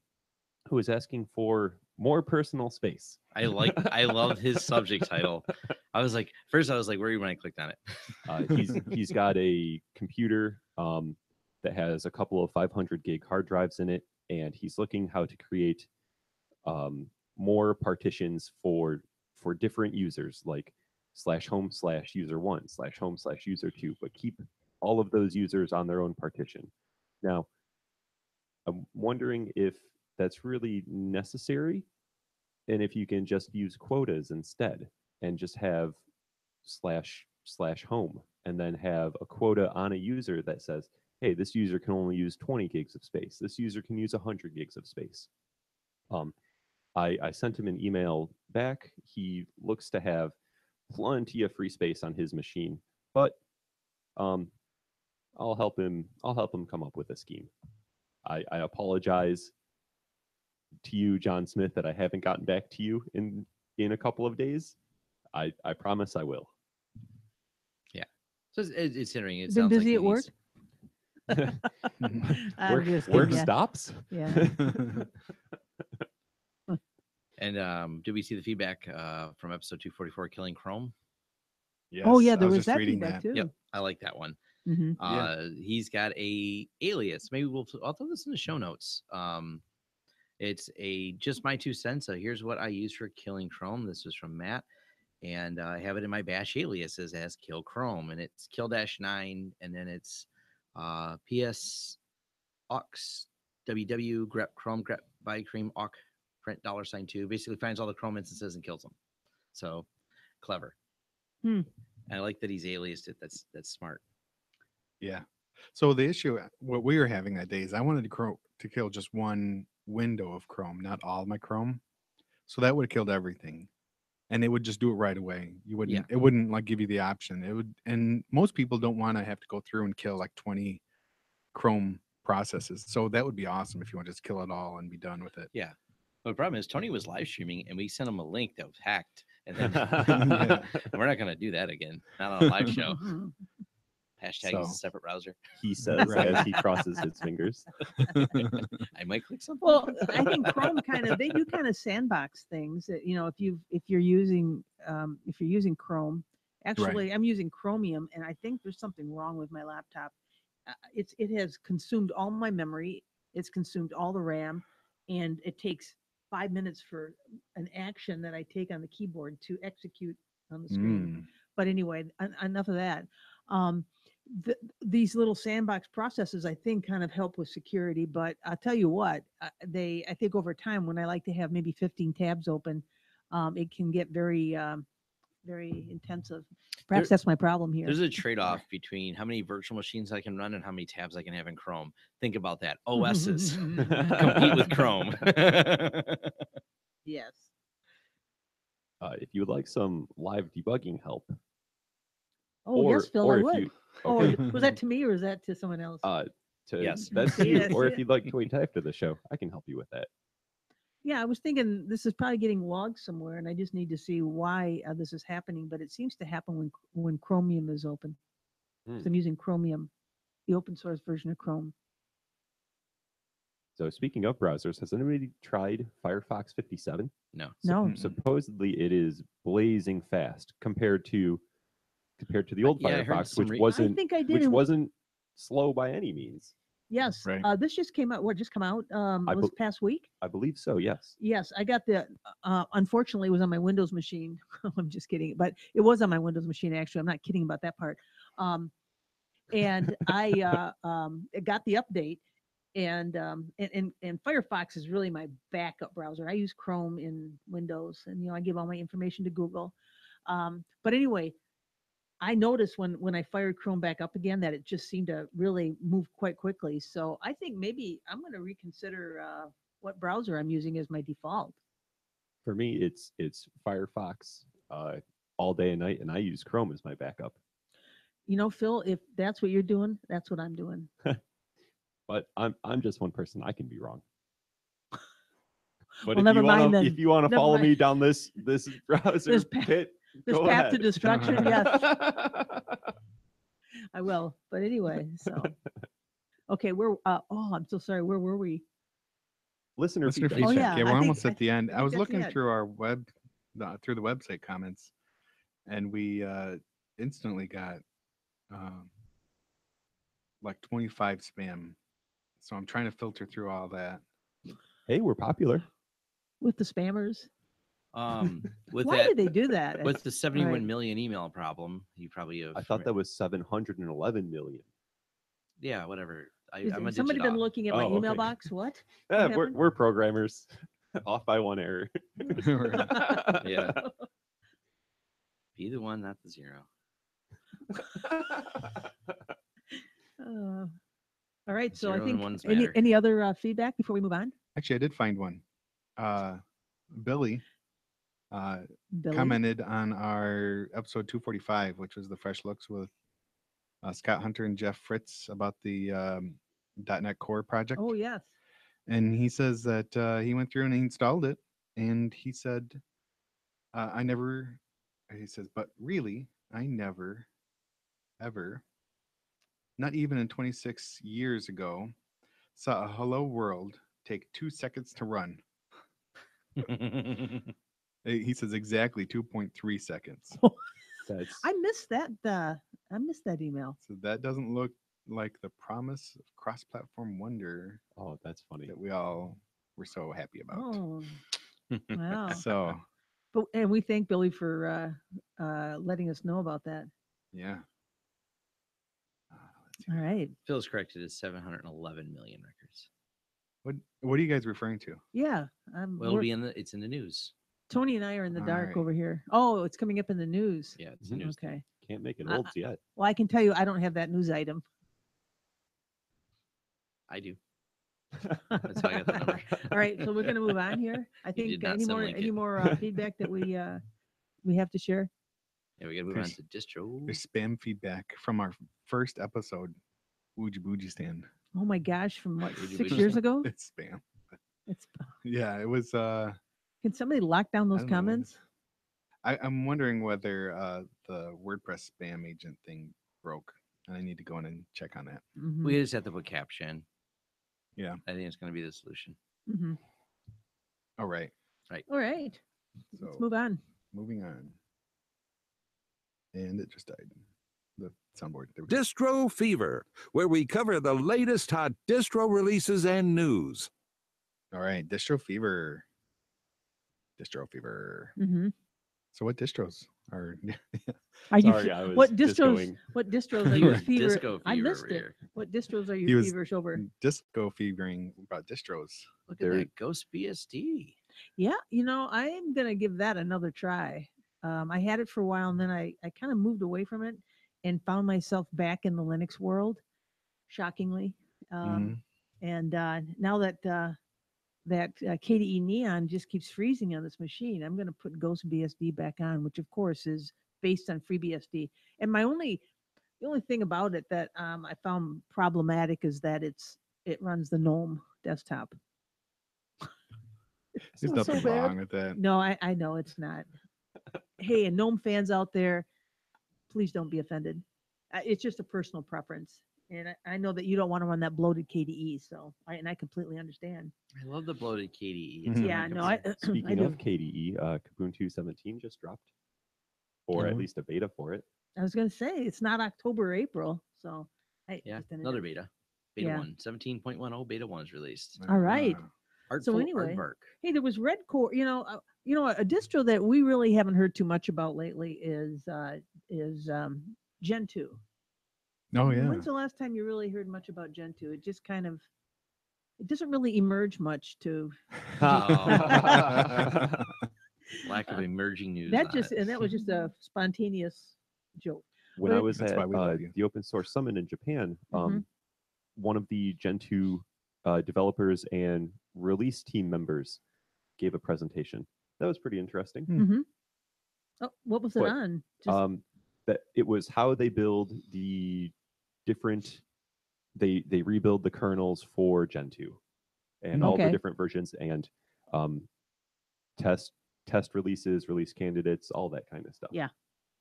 was asking for more personal space. I love his subject title. I was like, first I was like, where are you when I clicked on it? He's got a computer that has a couple of 500 gig hard drives in it, and he's looking how to create more partitions for different users, like /home/user1 /home/user2, but keep all of those users on their own partition. Now, I'm wondering if that's really necessary, and if you can just use quotas instead, and just have slash home, and then have a quota on a user that says, hey, this user can only use 20 gigs of space. This user can use 100 gigs of space. I sent him an email back. He looks to have plenty of free space on his machine, but I'll help him come up with a scheme. I apologize to you, John Smith, that I haven't gotten back to you in a couple of days. I promise I will. Yeah. So it's interesting. It Been sounds busy like at work? I'm just kidding, Work yeah. stops. Yeah. And did we see the feedback from episode 244, Killing Chrome? Yes, Oh yeah, I there was just that reading feedback that. too. Yep, I like that one. Mhm. He's got a alias. Maybe I'll throw this in the show notes. It's a just my 2 cents. Here's what I use for killing Chrome. This was from Matt, and I have it in my bash aliases as kill Chrome, and it's kill-9, and then it's ps aux ww grep chrome grep by cream awk print $2. Basically finds all the Chrome instances and kills them. So clever. Hmm. And I like that he's aliased it. That's smart. Yeah. So the issue, what we were having that day is I wanted to kill just one window of Chrome, not all my Chrome. So that would have killed everything, and it would just do it right away. You wouldn't. Yeah. It wouldn't like give you the option. It would, and most people don't want to have to go through and kill like 20 Chrome processes. So that would be awesome if you want to just kill it all and be done with it. Yeah. But the problem is Tony was live streaming and we sent him a link that was hacked. And then Yeah. we're not going to do that again. Not on a live show. Mhm. Hashtag So- is a separate browser. He says Right. as he crosses his fingers. I might click something. Well, I think Chrome they do kind of sandbox things. That, if you're using Chrome, actually, I'm using Chromium, and I think there's something wrong with my laptop. It has consumed all my memory. It's consumed all the RAM, and it takes 5 minutes for an action that I take on the keyboard to execute on the screen. But anyway, enough of that. These little sandbox processes, I think, kind of help with security. But I'll tell you what, I think over time, when I like to have maybe 15 tabs open, it can get very, very intensive. Perhaps that's my problem here. There's a trade-off between how many virtual machines I can run and how many tabs I can have in Chrome. Think about that. OSs compete with Chrome. Yes. If you would like some live debugging help, Oh, yes, Phil, I if would. you, Oh, okay, was that to me or is that to someone else? Yes. that's you. Yes. Or if you'd like to wait after the show, I can help you with that. Yeah, I was thinking this is probably getting logged somewhere, and I just need to see why this is happening. But it seems to happen when Chromium is open. So I'm using Chromium, the open source version of Chrome. So speaking of browsers, has anybody tried Firefox 57? No. No. Supposedly it is blazing fast compared to the old Yeah, I heard Firefox, some which re- I wasn't think I did. which and- wasn't slow by any means. Yes. Right. This just came out. What just come out? I Was bel- past week? I believe so. Yes. Yes, I got the. Unfortunately, it was on my Windows machine. I'm just kidding, but it was on my Windows machine. Actually, I'm not kidding about that part. And I got the update, and Firefox is really my backup browser. I use Chrome in Windows, and I give all my information to Google. But anyway, I noticed when I fired Chrome back up again that it just seemed to really move quite quickly. So I think maybe I'm going to reconsider what browser I'm using as my default. For me, it's Firefox all day and night, and I use Chrome as my backup. Phil, if that's what you're doing, that's what I'm doing. But I'm just one person. I can be wrong. But Well, never mind then. if you want to Never follow mind. me down this browser This path- pit, This go path to ahead. destruction, yes, I will. But anyway, so okay, I'm so sorry. Where were we? Listener Listener feedback. feedback. Oh, yeah, Yeah, we're I think- almost at the end. I I think was that's looking it. through our through the website comments, and we instantly got like 25 spam. So I'm trying to filter through all that. Hey, we're popular. With the spammers. With Why that, did they do that? with the 71 Right. million email problem, you probably have. I thought that was 711 million. Yeah, whatever. Is I'm a somebody digit been off. looking at my Oh, email okay. box? What? Yeah, What happened? we're programmers. Off by one error. Yeah. Be the one, not the zero. Uh, all right. So I Zero and think ones any matter. any other feedback before we move on? Actually, I did find one. Billy Billy. commented on our episode 245, which was the Fresh Looks with Scott Hunter and Jeff Fritz about the .NET Core project. Oh yes. And he says that he went through and he installed it, and he said, "I never." He says, "But really, I never, ever, not even in 26 years ago, saw a Hello World take 2 seconds to run." He says exactly 2.3 seconds. That's I missed that. I missed that email. So that doesn't look like the promise of cross-platform wonder oh, that's funny. that we all were so happy about. Oh, wow. So And we thank Billy for letting us know about that. yeah. Let's see. All right. Phil's correct. It is 711 million records. What are you guys referring to? Yeah. Well, it'll be it's in the news. Tony and I are in the All dark right. over here. Oh, it's coming up in the news. Yeah, it's Mhm. a news. thing. Okay. Can't make it I- olds yet. Well, I can tell you, I don't have that news item. I do. That's how I got that number. All right, so we're going to move on here. I You think did not sublink any it. more feedback that we have to share. Yeah, we got to move on There's- to distro. There's spam feedback from our first episode, Wooji Boogie Stand. Oh my gosh, from what, Would you 6 be- years ago? It's spam. It's Yeah, it was. Can somebody lock down I those don't know, comments? I'm wondering whether the WordPress spam agent thing broke, and I need to go in and check on that. Mhm, We just have to put caption. Yeah. I think it's going to be the solution. mhm. All right. All right, So let's move on. moving on. And it just died. The soundboard. There we go. Distro Fever, where we cover the latest hot distro releases and news. All right. Distro Fever. Distro Fever. Hmm. So what distros are? Are you? Sorry, I was What just distros? going- What distros are He you was fever? disco I fever missed over it. here. What distros are He you was- feverish over? Disco fevering about distros. Look at There- that Ghost BSD. Yeah, I'm gonna give that another try. I had it for a while, and then I kind of moved away from it and found myself back in the Linux world, shockingly. Mhm. And now that KDE Neon just keeps freezing on this machine, I'm going to put Ghost BSD back on, which of course is based on FreeBSD. And the only thing about it that I found problematic is that it runs the GNOME desktop. There's not so nothing bad. wrong with that. No, I know it's not. Hey, and GNOME fans out there, please don't be offended. It's just a personal preference. And I know that you don't want to run that bloated KDE, so I completely understand. I love the bloated KDE. Mhm. It's Yeah, no, I Speaking do. of KDE, Kubuntu 17 just dropped, or at Oh. least a beta for it. I was going to say it's not October or April, so Yeah, just ended another up- beta. Beta Yeah. 1. 17.10 beta 1 is released. All right. Artful anyway, Aardvark. Hey, there was Red Core. A distro that we really haven't heard too much about lately is Gen 2. Oh yeah. When's the last time you really heard much about Gen 2? It just kind of it doesn't really emerge much to Lack of emerging news. that on just it. and that was just a spontaneous joke. When But I it- was That's at why we love you. the Open Source Summit in Japan, Mhm. one of the Gen 2 developers and release team members gave a presentation. That was pretty interesting. Mm-hmm. Oh, what was it But, on? That it was how they build the different they rebuild the kernels for Gen 2 and all the Okay. different versions and test releases, release candidates, all that kind of stuff. Yeah.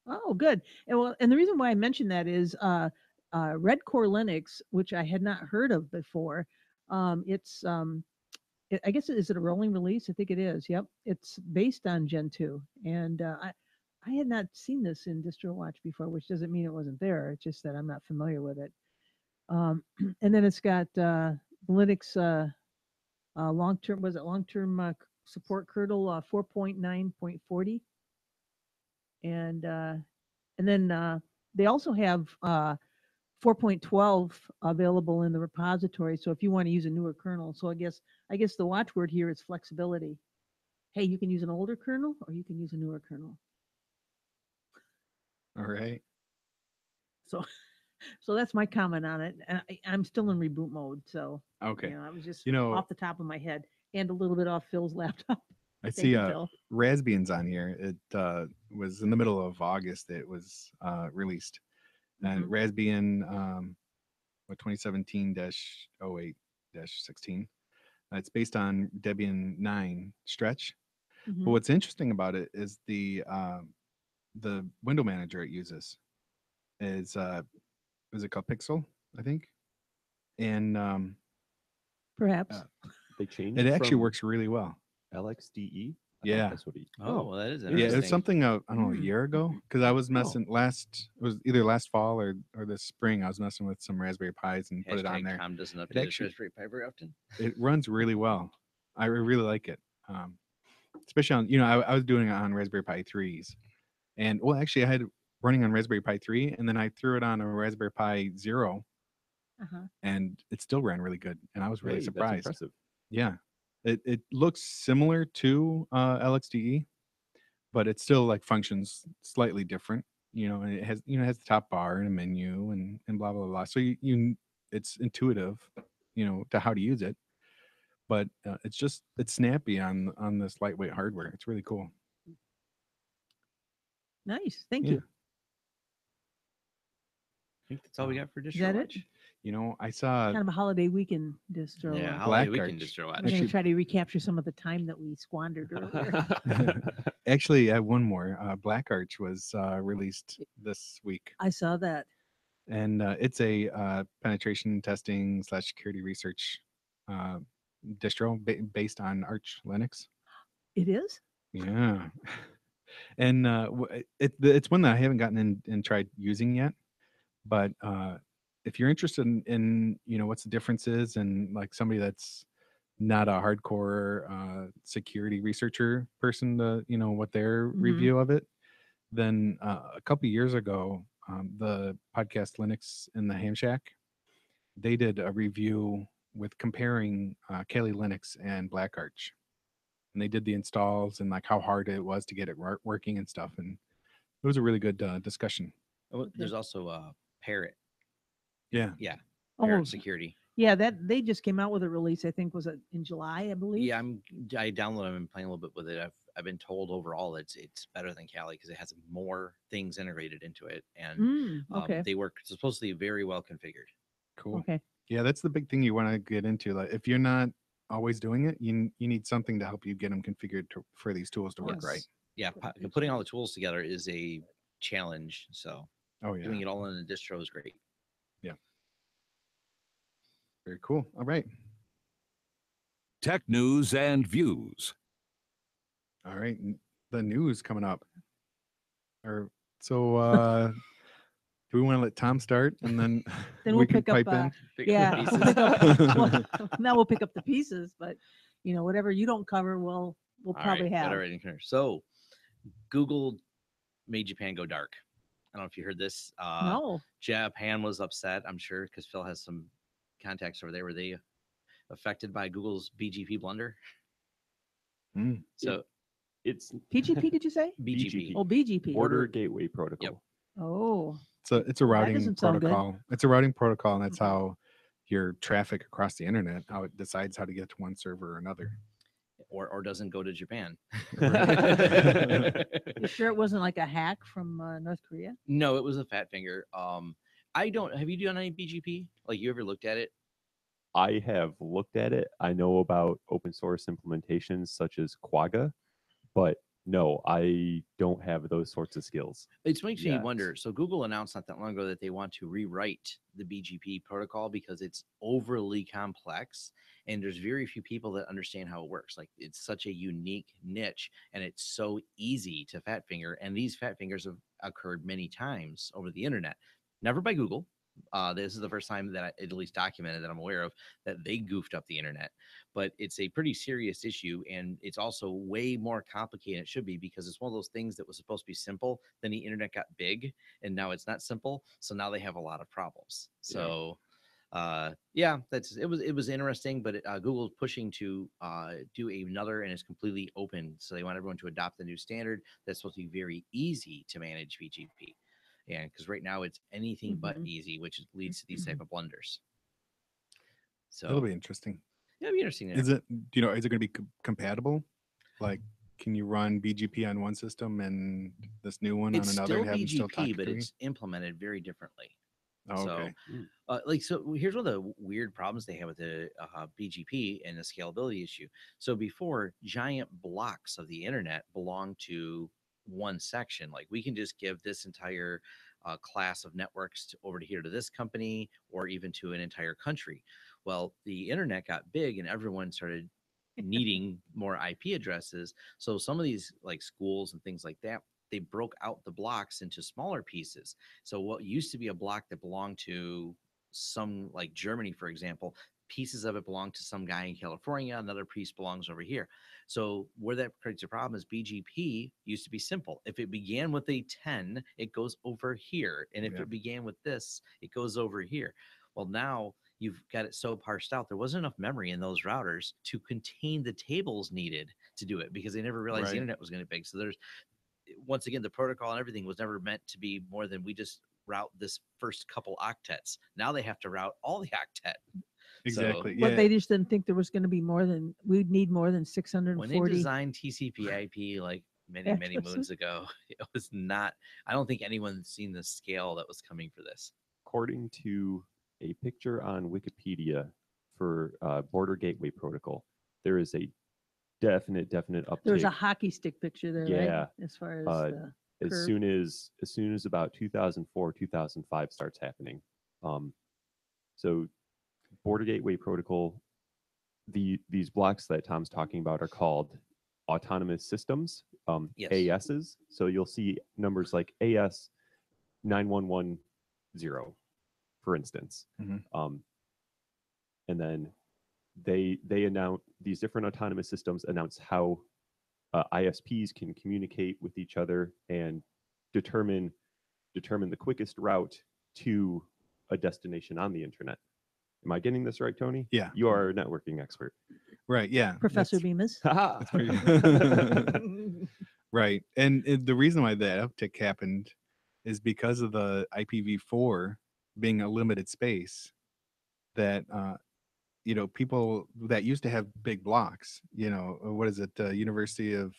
Oh, good. And the reason why I mentioned that is Red Core Linux, which I had not heard of before. It's I guess is it a rolling release? I think it is. Yep, it's based on Gen 2, and I had not seen this in DistroWatch before, which doesn't mean it wasn't there. It's just that I'm not familiar with it. And then it's got Linux long-term support kernel 4.9.40, and then they also have 4.12 available in the repository. So if you want to use a newer kernel, so I guess the watchword here is flexibility. Hey, you can use an older kernel or you can use a newer kernel. All right. So so that's my comment on it. And I'm still in reboot mode. So Okay. I was just You know, off the top of my head and a little bit off Phil's laptop. I Thank see you, Phil. Raspbian's on here. It was in the middle of August. It was released, and Mhm. Raspbian, what 2017-08-16. It's based on Debian 9 Stretch. But Mhm. what's interesting about it is the window manager it uses is it called Pixel, I think, and Perhaps. They changed it actually from works really well. LXDE. I Yeah. thought that's what he. Oh, well, that is Yeah, interesting. it was something I don't know, a Mm. year ago, because I was Oh. messing it was either last fall or this spring. I was messing with some Raspberry Pis and put it on Hashtag there. Tom doesn't It update his actually Raspberry Pi very often. it runs really well. I really like it, especially on I was doing it on Raspberry Pi 3s, and well, actually, I had it running on Raspberry Pi 3, and then I threw it on a Raspberry Pi Zero, Uh-huh. and it still ran really good, and I was really Hey, that's surprised. impressive. Yeah, it looks similar to LXDE, but it still like functions slightly different. And it has it has the top bar and a menu and blah blah blah. So it's intuitive, to how to use it. But it's snappy on this lightweight hardware. It's really cool. Nice. Thank Yeah. you. I think that's all we got for Is distro that it? watch. I saw Kind of a holiday weekend distro. Yeah, We're holiday Black weekend Arch. distro watch. going to Actually- try to recapture some of the time that we squandered earlier. Actually, I have one more. Black Arch was released this week, I saw that. and it's a penetration testing / security research uh, distro based on Arch Linux. It is? Yeah, and it's one that I haven't gotten in and tried using yet. But if you're interested in what's the difference is, and like somebody that's not a hardcore security researcher person, to what their Mhm. review of it, then a couple years ago, the podcast Linux in the Ham Shack, they did a review with comparing Kali Linux and Black Arch, and they did the installs and like how hard it was to get it working and stuff, and it was a really good discussion. Oh, Okay. there's also Parrot. Yeah. Yeah, Oh, Parrot Security. yeah, that they just came out with a release. I think was it in July, I believe. Yeah, I downloaded them and playing a little bit with it. I've been told overall it's better than Kali because it has more things integrated into it, and Okay. they work supposedly very well configured. Cool. Okay. Yeah, that's the big thing you want to get into. Like, if you're not always doing it, you need something to help you get them configured for these tools to work right. Yeah, putting all the tools together is a challenge. So Oh yeah, doing it all in a distro is great. very cool. All right, Tech news and views. all right. The news coming up. Or so. Do we want to let Tom start and then Then we we'll can pick up. pipe in? Pick up Yeah, the we'll pieces. pick up, well, now we'll pick up the pieces, but whatever you don't cover, we'll All probably right, have. whatever I didn't cover. So Google made Japan go dark. I don't know if you heard this. No. Japan was upset, I'm sure, because Phil has some contacts over there. Were they affected by Google's BGP blunder? Mm. So It's PGP, did you say? BGP. Oh, BGP. Border Gateway Protocol. Oh, It's a Well, that routing doesn't sound good. protocol. It's a routing protocol, and that's Mhm. how your traffic across the internet, how it decides how to get to one server or another. or doesn't go to Japan. you sure it wasn't like a hack from North Korea? No, it was a fat finger. I don't. Have you done any BGP? Like you ever looked at it? I have looked at it. I know about open source implementations such as Quagga, but no, I don't have those sorts of skills. It makes me Yes. wonder. So Google announced not that long ago that they want to rewrite the BGP protocol because it's overly complex and there's very few people that understand how it works. Like it's such a unique niche and it's so easy to fat finger. And these fat fingers have occurred many times over the internet, never by Google, This is the first time that at least documented that I'm aware of that they goofed up the internet. But it's a pretty serious issue, and it's also way more complicated than it should be, because it's one of those things that was supposed to be simple. Then the internet got big, and now it's not simple. So now they have a lot of problems. So yeah, it was interesting, but Google's pushing to do another, and it's completely open, so they want everyone to adopt the new standard that's supposed to be very easy to manage BGP, and because right now it's anything but easy, which leads to these type of blunders. It'll So be interesting. it'll be interesting. Is it? Do you know? Is it going to be compatible? Like, can you run BGP on one system and this new one It's on another? still and have them still talk BGP, but free? it's implemented very differently. Oh, So, okay. so here's one of the weird problems they have with the BGP and the scalability issue. So before, giant blocks of the internet belong to one section. Like, we can just give this entire class of networks over to here to this company, or even to an entire country. Well, the internet got big and everyone started needing more IP addresses. So some of these, like schools and things like that, they broke out the blocks into smaller pieces. So what used to be a block that belonged to some, like Germany, for example, pieces of it belong to some guy in California. Another piece belongs over here. So where that creates a problem is BGP used to be simple. If it began with a 10, it goes over here. And if Yeah. it began with this, it goes over here. Well, now you've got it so parsed out, there wasn't enough memory in those routers to contain the tables needed to do it, because they never realized Right. the internet was going to be big. So there's, once again, the protocol and everything was never meant to be more than we just route this first couple octets. Now they have to route all the octet. Exactly. But Yeah. they just didn't think there was going to be more than, we'd need more than When they 640. designed TCP/IP like many moons Addresses? ago, it was not. I don't think anyone's seen the scale that was coming for this. According to a picture on Wikipedia for Border Gateway Protocol, there is a definite uptick. There was a hockey stick picture there, Yeah. right? As far as the as curve. soon as about 2004 2005 starts happening. So Border Gateway Protocol, these blocks that Tom's talking about are called autonomous systems, Yes. ASs. So you'll see numbers like AS 9110, for instance. Mhm. And then they announce, these different autonomous systems announce how ISPs can communicate with each other and determine the quickest route to a destination on the internet. Am I getting this right, Tony? Yeah. You are a networking expert. Right. Yeah. Professor That's- Bemis. that's where you- Right. And the reason why that uptick happened is because of the IPv4 being a limited space, that people that used to have big blocks, what is it, University of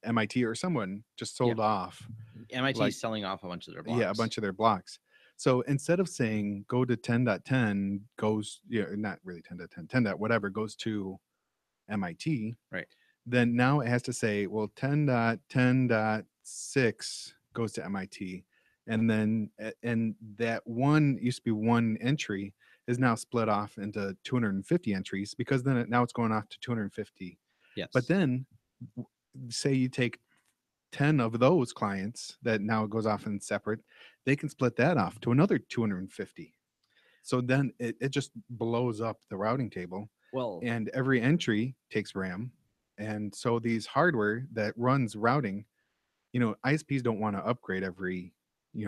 MIT or someone just sold off MIT like- is selling off a bunch of their blocks. a bunch of their blocks. So instead of saying go to 10.10 goes, not really 10.10, 10. Whatever goes to MIT, Right. then now it has to say, well, 10.10.6 goes to MIT. And then, and that one used to be one entry is now split off into 250 entries, because then now it's going off to 250. Yes. But then say you take 10 of those clients that now goes off in separate, they can split that off to another 250. So then it just blows up the routing table, well, and every entry takes RAM. And so these hardware that runs routing, ISPs don't want to upgrade every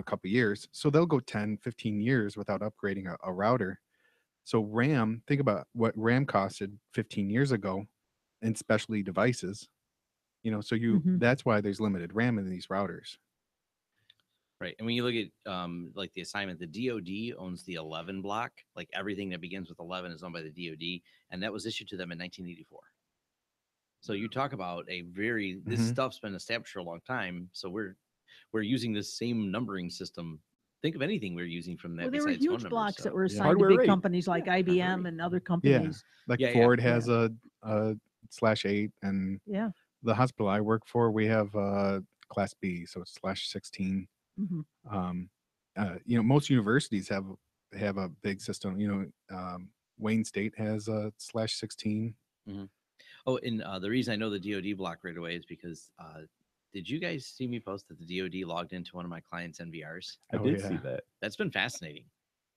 couple years. So they'll go 10, 15 years without upgrading a router. So RAM, think about what RAM costed 15 years ago in specialty devices. So Mhm. that's why there's limited RAM in these routers. right. And when you look at like the assignment, the DoD owns the 11 block. Like everything that begins with 11 is owned by the DoD, and that was issued to them in 1984. So you talk about this Mhm. stuff's been established for a long time. So we're using this same numbering system. Think of anything we're using from that. Well, there were besides phone huge numbers, blocks so- that were Yeah. assigned Hardware to big rate. companies like IBM hardware and other companies. Like Yeah, yeah. Ford has a /8, and Yeah. the hospital I work for, we have class B, so it's /16. Mhm. Most universities have a big system. Wayne State has a /16. Oh, and the reason I know the DoD block right away is because Did you guys see me post that the DoD logged into one of my clients' NVRs? I Oh, did see yeah. that. That's been fascinating.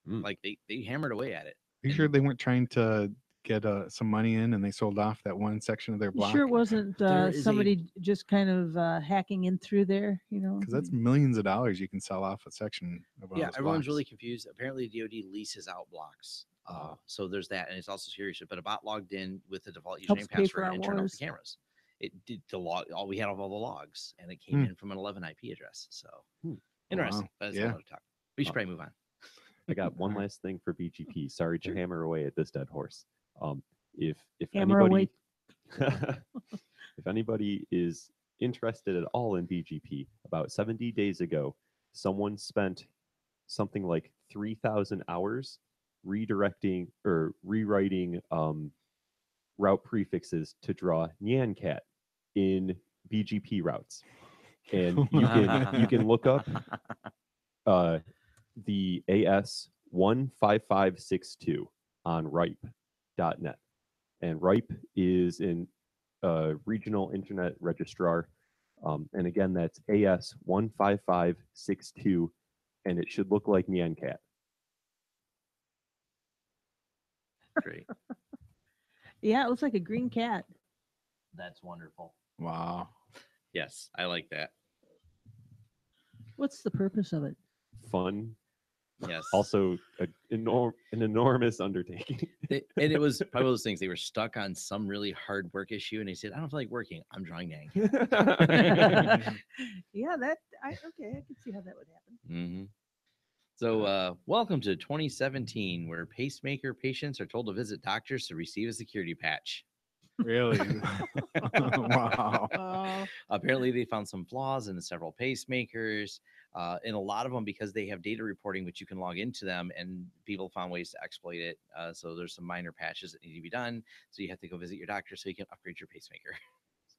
Mm. Like they hammered away at it. You sure they weren't trying to get some money in and they sold off that one section of their You block? sure it wasn't There is a- somebody just kind of hacking in through there, you know? Because that's millions of dollars you can sell off a section of one Yeah, of those everyone's blocks. really confused. Apparently, the DoD leases out blocks. So there's that, and it's also serious. But a bot logged in with the default Helps username and pay for password our and turned off wars. the cameras. It did the log. All we had of all the logs, and it came in from an 11 IP address. So interesting. Wow. That's Yeah. another talk. We should probably move on. I got one Alright. last thing for BGP. Sorry to hammer away at this dead horse. If Hammer anybody if anybody is interested at all in BGP, about 70 days ago, someone spent something like 3,000 hours redirecting or rewriting route prefixes to draw Nyan Cat in BGP routes. And you can look up the AS 15562 on ripe.net. And ripe is an regional internet registrar. And again, that's AS 15562, and it should look like Nyan Cat. Great. Yeah, it looks like a green cat. That's wonderful. Wow. Yes, I like that. What's the purpose of it? Fun. Yes. Also, an enormous undertaking. And it was probably one of those things. They were stuck on some really hard work issue, and they said, "I don't feel like working. I'm drawing Nyan Cat." Yeah, I can see how that would happen. Mm-hmm. So, welcome to 2017, where pacemaker patients are told to visit doctors to receive a security patch. Really? Wow. Apparently, they found some flaws in the several pacemakers, and a lot of them because they have data reporting, which you can log into them, and people found ways to exploit it. So there's some minor patches that need to be done. So you have to go visit your doctor so you can upgrade your pacemaker.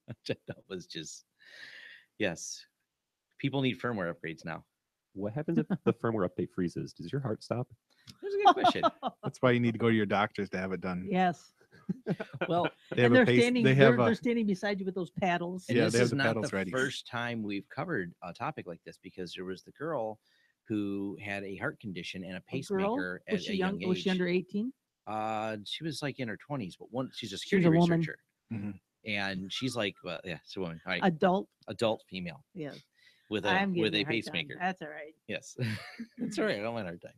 Which I thought was just, yes, people need firmware upgrades now. What happens if the firmware update freezes? Does your heart stop? That's a good question. That's why you need to go to your doctors to have it done. Yes. Well, They have And a pace. They have they're a. standing beside you with those paddles. and Yeah, this they have is the not pedals the ready. first time we've covered a topic like this, because there was the girl who had a heart condition and a A girl? pacemaker Was at she a young age. Was she under 18? She was like in her 20s, but she's a She's security a woman. researcher. Mhm. And she's like, well, yeah, it's a woman. All right. Adult. Female Yes. with I'm a getting with a hard time. pacemaker. That's all right. Yes. That's all right. I don't mind hard time.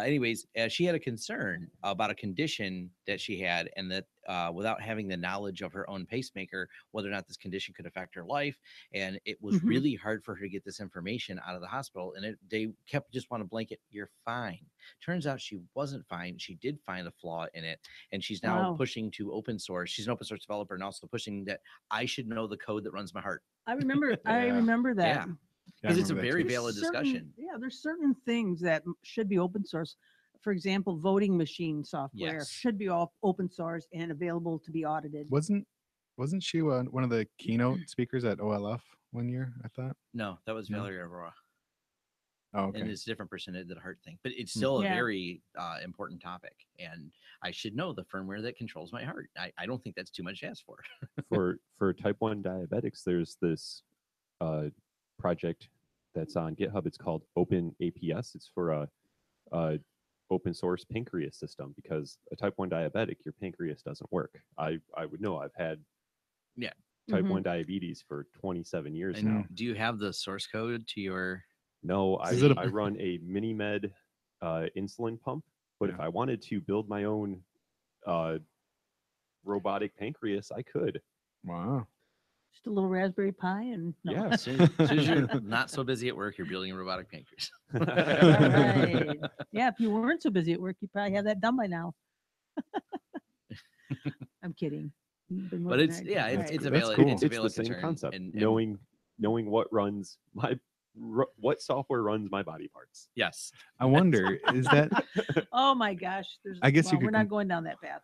Anyways, she had a concern about a condition that she had, and that without having the knowledge of her own pacemaker, whether or not this condition could affect her life. And it was Mhm. really hard for her to get this information out of the hospital. And they kept just want to blanket, "You're fine." Turns out she wasn't fine. She did find a flaw in it. And she's now Wow. pushing to open source. She's an open source developer, and also pushing that I should know the code that runs my heart. I remember. I Yeah. remember that. Yeah. Yeah, I Because it's a remember that very too. valid discussion. There's certain things that should be open source. For example, voting machine software Yes. should be all open source and available to be audited. Wasn't she one of the keynote speakers at OLF one year? I thought. No, that was No? Valerie Aurora. Oh, okay. And it's a different person that did the heart thing, but it's still a Yeah. very important topic, and I should know the firmware that controls my heart. I don't think that's too much to ask for. For type 1 diabetics, there's this project that's on GitHub. It's called Open APS. It's for a open source pancreas system, because a type 1 diabetic, your pancreas doesn't work. I would know. I've had Yeah. type Mhm. 1 diabetes for 27 years And now. do you have the source code to your? No, I, Is it a- I run a Minimed insulin pump, but if Yeah. I wanted to build my own robotic pancreas, I could. Wow. Just a little Raspberry Pi and no. Yeah. As soon as you're not so busy at work, you're building a robotic pancreas. All right. Yeah, if you weren't so busy at work, you'd probably have that done by now. I'm kidding. You've been But working it's hard. yeah, All it's right. it's a That's valid cool. it's a It's the valid same concern. concept. And knowing what runs what software runs my body parts. yes, I wonder, is that? Oh my gosh. I guess you well, could we're not com- going down that path.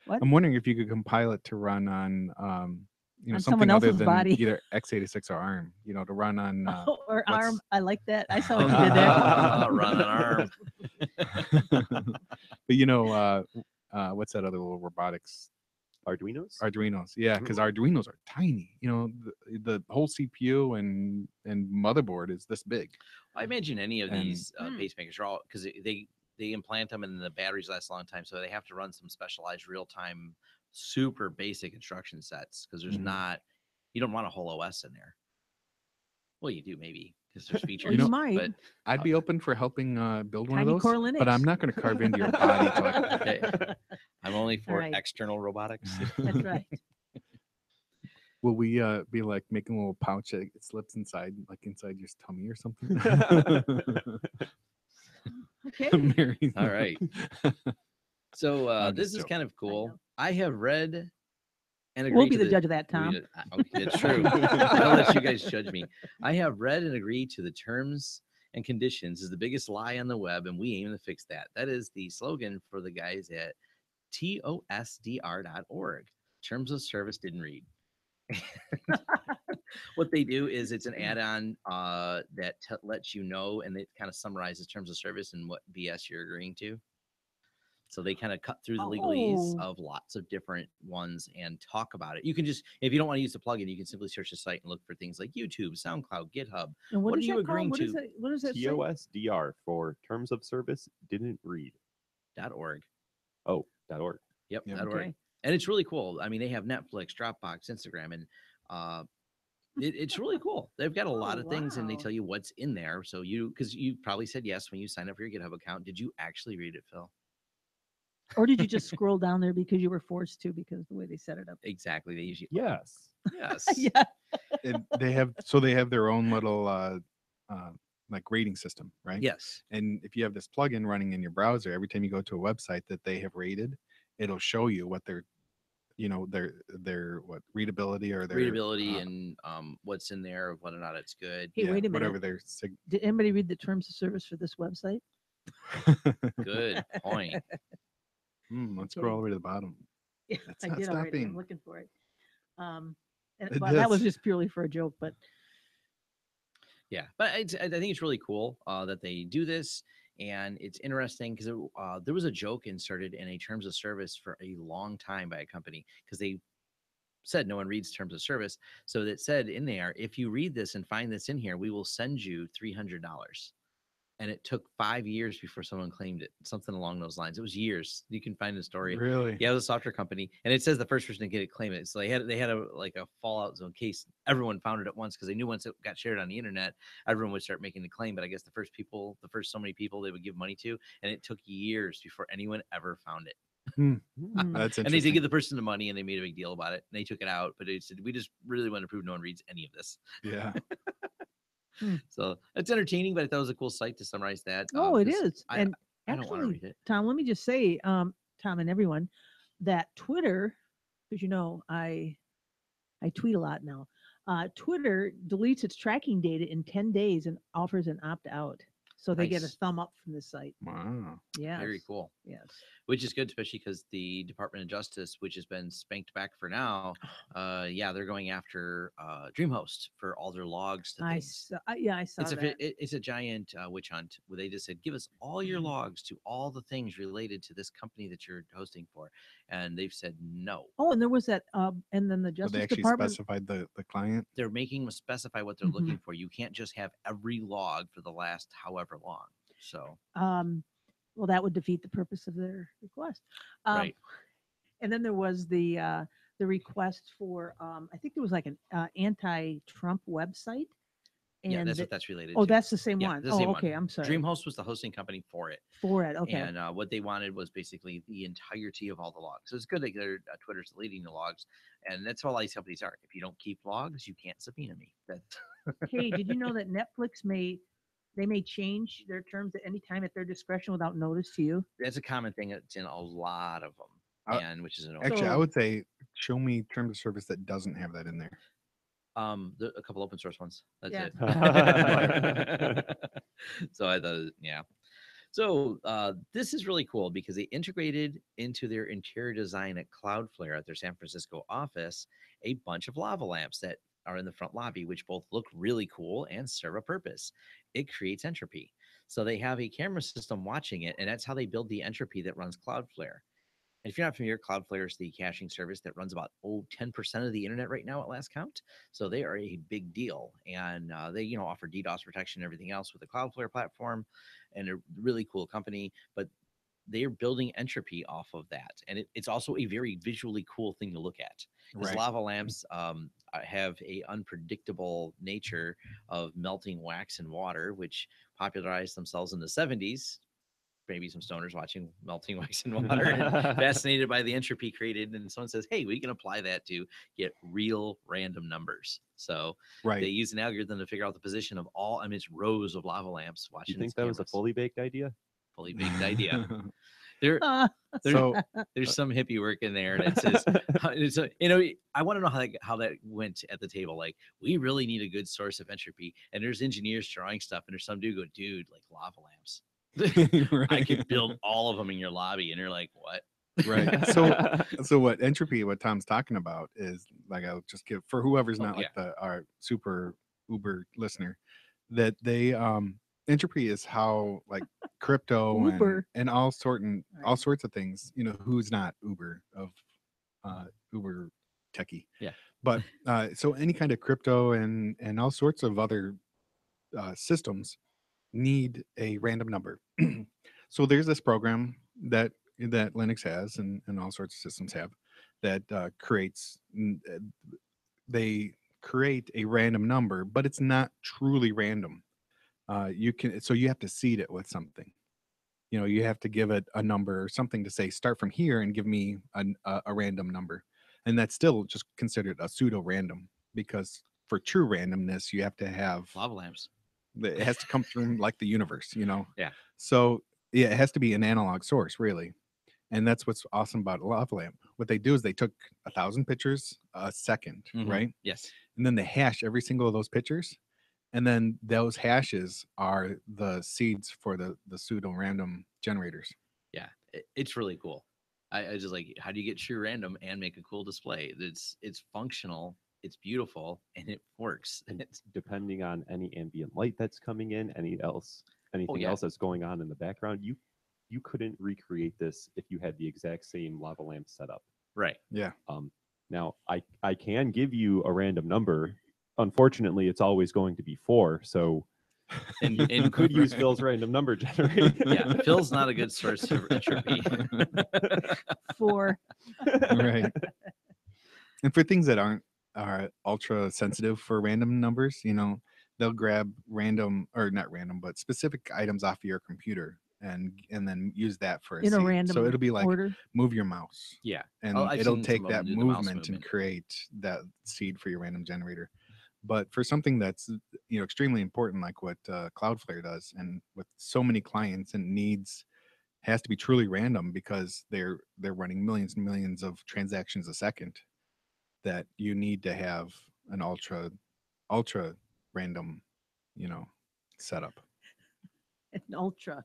What? I'm wondering if you could compile it to run on, On something someone other else's than body. either x86 or ARM. To run on. Or what's- arm. I like that. I saw what you did there. Run an arm. But what's that other little robotics Arduinos. Yeah, because Arduinos are tiny. You know, the whole CPU and motherboard is this big. I imagine any of And- these pacemakers are all because they implant them and the batteries last a long time, so they have to run some specialized real time, super basic instruction sets because there's Mhm. not you don't run a whole OS in there. Well, you do maybe because there's features. you know, might. but I'd be open for helping build one of Tiny those, Core but I'm Linux. not going to carve into your body. Till I, Okay. I'm only for right. external robotics. That's right. will we be like making a little pouch that it slips inside, like inside your tummy or something? Okay. Mary's All right. So I'm this just is joking. kind of cool. know. I have read and agreed We'll be to the judge of that, we Tom. did- okay, it's true. I'll let you guys judge me. I have read and agreed to the terms and conditions is the biggest lie on the web, and we aim to fix that. That is the slogan for the guys at tosdr.org. Terms of service didn't read. What they do is it's an add-on that lets you know, and it kind of summarizes terms of service and what BS you're agreeing to. So they kind of cut through the legalese Oh. of lots of different ones and talk about it. You can just, if you don't want to use the plugin, you can simply search the site and look for things like YouTube, SoundCloud, GitHub. And What what are is you that called? agreeing What is to? it? What does that say? TOSDR for terms of service didn't read. .org. Oh, .org. Yep, Yeah. .org. Okay. And it's really cool. I mean, they have Netflix, Dropbox, Instagram, and it's really cool. They've got a lot Oh, of things, and they wow. tell you what's in there. So because you probably said yes when you signed up for your GitHub account. Did you actually read it, Phil? Or did you just scroll down there because you were forced to because the way they set it up? Exactly. They usually Yes. yes. Yeah. And they have their own little like rating system, right? Yes. And if you have this plugin running in your browser, every time you go to a website that they have rated, it'll show you what their what readability or their Readability and what's in there, whether or not it's good. Hey, wait a minute. whatever their Did anybody read the terms of service for this website? Good point. Let's scroll all the way to the bottom. Yeah, It's I not did already. I'm stopping. looking for it. And It well, that was does. just purely for a joke, but Yeah, but I think it's really cool that they do this, and it's interesting because there was a joke inserted in a terms of service for a long time by a company because they said no one reads terms of service, so that said in there, if you read this and find this in here, we will send you $300. And it took 5 years before someone claimed it, something along those lines. It was years. You can find the story. Really? Yeah, it was a software company, and it says the first person to get it claim it. So they had a fallout zone case. Everyone found it at once because they knew once it got shared on the internet, everyone would start making the claim. But I guess the first so many people they would give money to, and it took years before anyone ever found it. Mm. That's And they did interesting. give the person the money, and they made a big deal about it. And they took it out, but they said we just really want to prove no one reads any of this. Yeah. So it's entertaining, but I thought it was a cool site to summarize that. oh, it 'cause is. I And don't want to actually, read it. Tom, let me just say, Tom and everyone, that Twitter, because I tweet a lot now. Twitter deletes its tracking data in 10 days and offers an opt out. So they get a Nice. thumb up from the site. Wow. Yes. Very cool. Yes. Which is good, especially because the Department of Justice, which has been spanked back for now, they're going after DreamHost for all their logs to I things. saw, I saw It's that. it's a giant witch hunt where they just said, give us all your logs to all the things related to this company that you're hosting for. And they've said no. Oh, and there was that, and then the But Justice they actually Department. specified the client. They're making them specify what they're Mhm. looking for. You can't just have every log for the last however long. So, Well, that would defeat the purpose of their request. right. And then there was the request for, I think there was like an anti-Trump website. And Yeah, that's what that's related oh, to. that's the same Yeah, one. the Oh, same okay. one. I'm sorry. DreamHost was the hosting company for it. For it. Okay. And what they wanted was basically the entirety of all the logs. So it's good that Twitter's deleting the logs, and that's what all these companies are. If you don't keep logs, you can't subpoena me. That's Hey, did you know that Netflix may change their terms at any time at their discretion without notice to you? that's a common thing. It's in a lot of them, and which is annoying. Actually, I So- would say show me terms of service that doesn't have that in there. A couple open source ones. That's Yeah. it. So I thought, yeah. So this is really cool because they integrated into their interior design at Cloudflare at their San Francisco office a bunch of lava lamps that are in the front lobby, which both look really cool and serve a purpose. It creates entropy. So they have a camera system watching it, and that's how they build the entropy that runs Cloudflare. If you're not familiar, Cloudflare is the caching service that runs about 10% of the internet right now at last count. So they are a big deal, and they offer DDoS protection and everything else with the Cloudflare platform, and a really cool company. But they're building entropy off of that, and it's also a very visually cool thing to look at. Because Right. lava lamps have a unpredictable nature of melting wax and water, which popularized themselves in the 70s. Maybe some stoners watching melting wax and water and fascinated by the entropy created. And someone says, hey, we can apply that to get real random numbers. So Right. they use an algorithm to figure out the position of all, it's rows of lava lamps Do watching. you think its that was a cameras. fully baked idea? Fully baked idea? There's So some hippie work in there, and it says, I want to know how that went at the table. Like, we really need a good source of entropy, and there's engineers drawing stuff, and there's some dude go, dude, like lava lamps. I could build all of them in your lobby, and you're like, what? Right. So what entropy, what Tom's talking about is, like, I'll just give for whoever's not like our super uber listener, that they entropy is how, like, crypto Uber. and all sorts of things, who's not Uber of Uber techie. Yeah. But so any kind of crypto and all sorts of other systems need a random number. So there's this program that Linux has and all sorts of systems have that they create a random number, but it's not truly random. You have to seed it with something. You have to give it a number or something to say, start from here and give me a random number. And that's still just considered a pseudo random, because for true randomness, you have to have Lava lamps. it has to come through like the universe, Yeah. So yeah, it has to be an analog source, really. And that's what's awesome about a lava lamp. What they do is they took 1,000 pictures a second, right? Yes. And then they hash every single of those pictures, and then those hashes are the seeds for the pseudo random generators. Yeah, it's really cool. I just like, how do you get true random and make a cool display? It's functional, it's beautiful, and it works. And it's depending on any ambient light that's coming in, anything else that's going on in the background, you couldn't recreate this if you had the exact same lava lamp setup. Right. Yeah. Now I can give you a random number. Unfortunately, it's always going to be 4. So you could use Phil's random number generator. Yeah, Phil's not a good source of entropy. 4. Right. And for things that are ultra sensitive for random numbers, they'll grab random, or not random, but specific items off of your computer and then use that for a In a seed. random So it'll be like order. move your mouse. Yeah. And I've it'll seen take some of that them do the mouse movement and movement. create that seed for your random generator. But for something that's extremely important, like what Cloudflare does, and with so many clients and needs, has to be truly random, because they're running millions and millions of transactions a second, that you need to have an ultra random setup. An ultra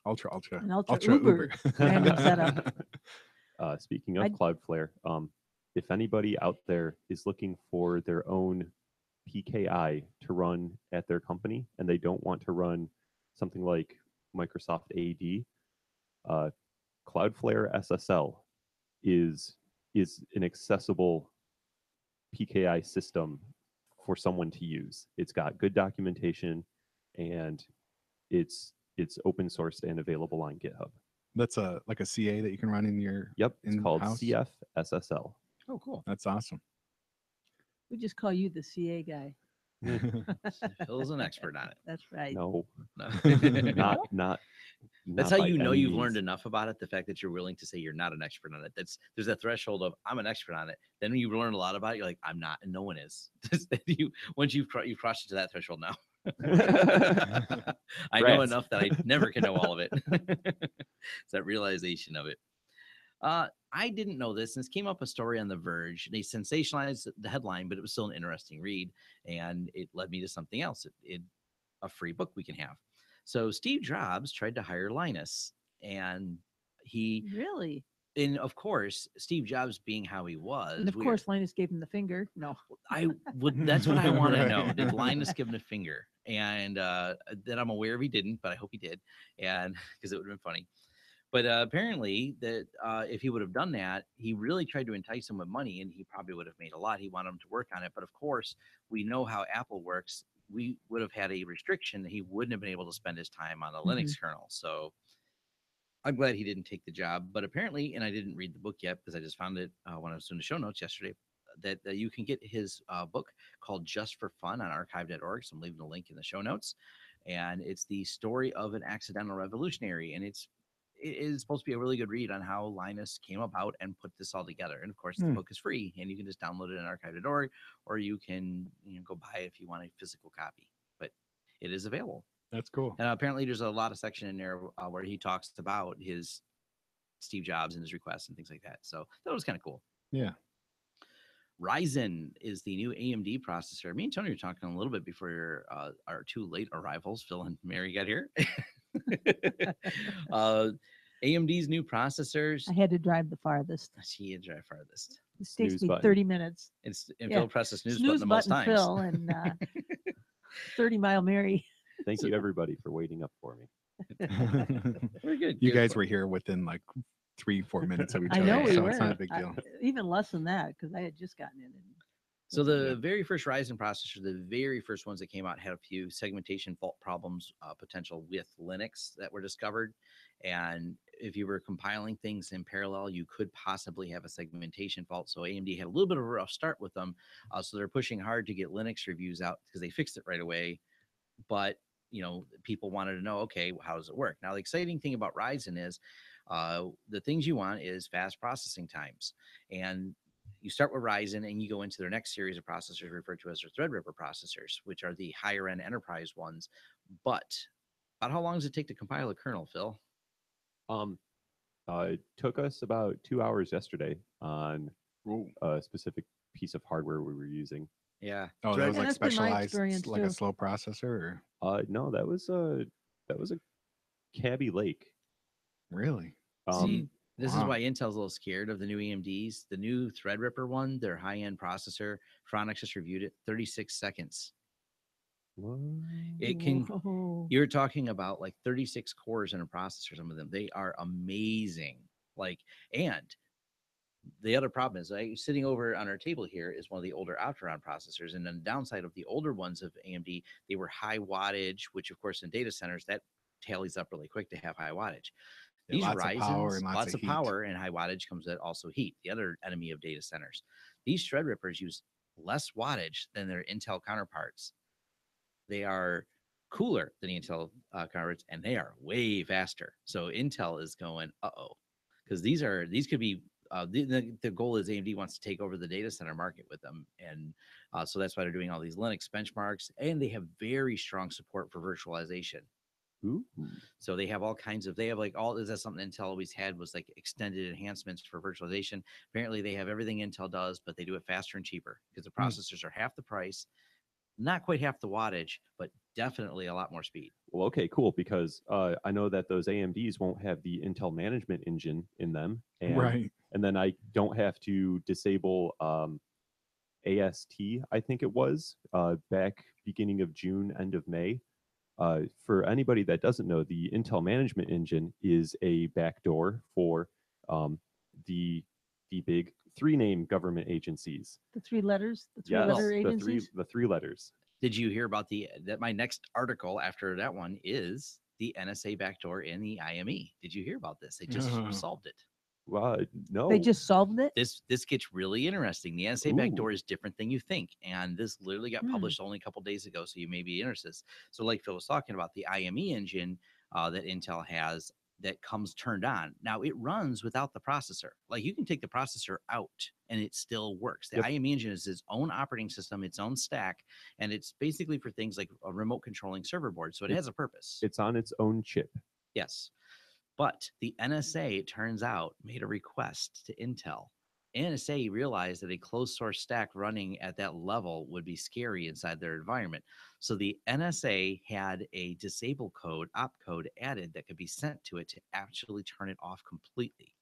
Ultra An ultra uber random setup. Speaking of Cloudflare, if anybody out there is looking for their own PKI to run at their company, and they don't want to run something like Microsoft AD, Cloudflare SSL is an accessible PKI system for someone to use. It's got good documentation, and it's open sourced and available on GitHub. That's like a CA that you can run in your It's called house? CF SSL. Oh, cool. That's awesome. We just call you the CA guy. Phil's an expert on it. That's right. No, No. not. That's not how by you know any you've means. learned enough about it. The fact that you're willing to say you're not an expert on it. There's a threshold of, I'm an expert on it. Then when you've learned a lot about it, you're like, I'm not, and no one is. Once you've crossed into that threshold now. I know Rats. enough that I never can know all of it. It's that realization of it. I didn't know this, and this came up a story on The Verge. They sensationalized the headline, but it was still an interesting read, and it led me to something else. A free book we can have. So Steve Jobs tried to hire Linus, and Really? and of course, Steve Jobs being how he was, And of course, Linus gave him the finger. No. that's what I want to know. Right. Did Linus give him a finger? And that I'm aware of he didn't, but I hope he did, and because it would have been funny. But apparently, that if he would have done that, he really tried to entice him with money, and he probably would have made a lot. He wanted him to work on it, but of course, we know how Apple works. We would have had a restriction that he wouldn't have been able to spend his time on the Linux kernel. So I'm glad he didn't take the job. But apparently, and I didn't read the book yet because I just found it when I was doing the show notes yesterday, that you can get his book called Just for Fun on archive.org. So I'm leaving the link in the show notes. And it's the story of an accidental revolutionary. And it is supposed to be a really good read on how Linus came about and put this all together. And of course, the book is free, and you can just download it on archive.org, or you can go buy it if you want a physical copy. But it is available. That's cool. And apparently, there's a lot of section in there where he talks about his Steve Jobs and his requests and things like that. So that was kind of cool. Yeah. Ryzen is the new AMD processor. Me and Tony were talking a little bit before our two late arrivals, Phil and Mary, got here. AMD's new processors. I had to drive the farthest. She had drive farthest. This takes Snooze me button. 30 minutes. And Yeah. Phil pressed the snooze button the most times. Phil, and 30-mile Mary. Thank you, everybody, for waiting up for me. Very good. You Good. guys were here within like 3-4 minutes of each I other, know we so were. it's not a big deal. Even less than that, because I had just gotten in. So the very first Ryzen processor, the very first ones that came out, had a few segmentation fault problems potential with Linux that were discovered. And if you were compiling things in parallel, you could possibly have a segmentation fault. So AMD had a little bit of a rough start with them. So they're pushing hard to get Linux reviews out because they fixed it right away. But people wanted to know, okay, how does it work? Now, the exciting thing about Ryzen is the things you want is fast processing times. And you start with Ryzen and you go into their next series of processors referred to as their Threadripper processors, which are the higher end enterprise ones. But about how long does it take to compile a kernel, Phil? It took us about 2 hours yesterday on Ooh. a specific piece of hardware we were using. Yeah. Oh, that was Yeah, like that's been my specialized, experience, like a too. slow processor, or No, that was a Cabby Lake. really? See, this is wow. why Intel's a little scared of the new AMDs. The new Threadripper one, their high-end processor, Phronix just reviewed it, 36 seconds. What? It can. Whoa. You're talking about like 36 cores in a processor. Some of them, they are amazing. And the other problem is, sitting over on our table here is one of the older Opteron processors. And then the downside of the older ones of AMD, they were high wattage, which of course in data centers, that tallies up really quick to have high wattage. Yeah, These lots of power Ryzens, and lots lots of of heat. power and high wattage comes with also heat, the other enemy of data centers. These Threadrippers use less wattage than their Intel counterparts. They are cooler than the Intel counterparts, and they are way faster. So Intel is going, because these could be. The goal is AMD wants to take over the data center market with them, and so that's why they're doing all these Linux benchmarks, and they have very strong support for virtualization. Ooh. So they have all kinds of, that's something Intel always had, was like extended enhancements for virtualization. Apparently they have everything Intel does, but they do it faster and cheaper because the processors are half the price, not quite half the wattage, but definitely a lot more speed. Well, okay, cool. Because I know that those AMDs won't have the Intel management engine in them, and Right. and then I don't have to disable AST. I think it was back beginning of June, end of May. For anybody that doesn't know, the Intel management engine is a backdoor for the big 3-name government agencies. The three letters, the Yes, three-letter agencies. the three letters. Did you hear about that my next article after that one is the NSA backdoor in the IME? Did you hear about this? They just No. solved it. Well, no. They just solved it. This gets really interesting. The NSA Ooh. backdoor is different than you think, and this literally got Hmm. published only a couple days ago, so you may be interested. So, like Phil was talking about, the IME engine that Intel has that comes turned on. Now it runs without the processor. Like, you can take the processor out and it still works. The Yep. IME engine is its own operating system, its own stack, and it's basically for things like a remote controlling server board. So it has a purpose. It's on its own chip. Yes. But the NSA, it turns out, made a request to Intel. NSA realized that a closed source stack running at that level would be scary inside their environment. So the NSA had a disable code, opcode added that could be sent to it to actually turn it off completely.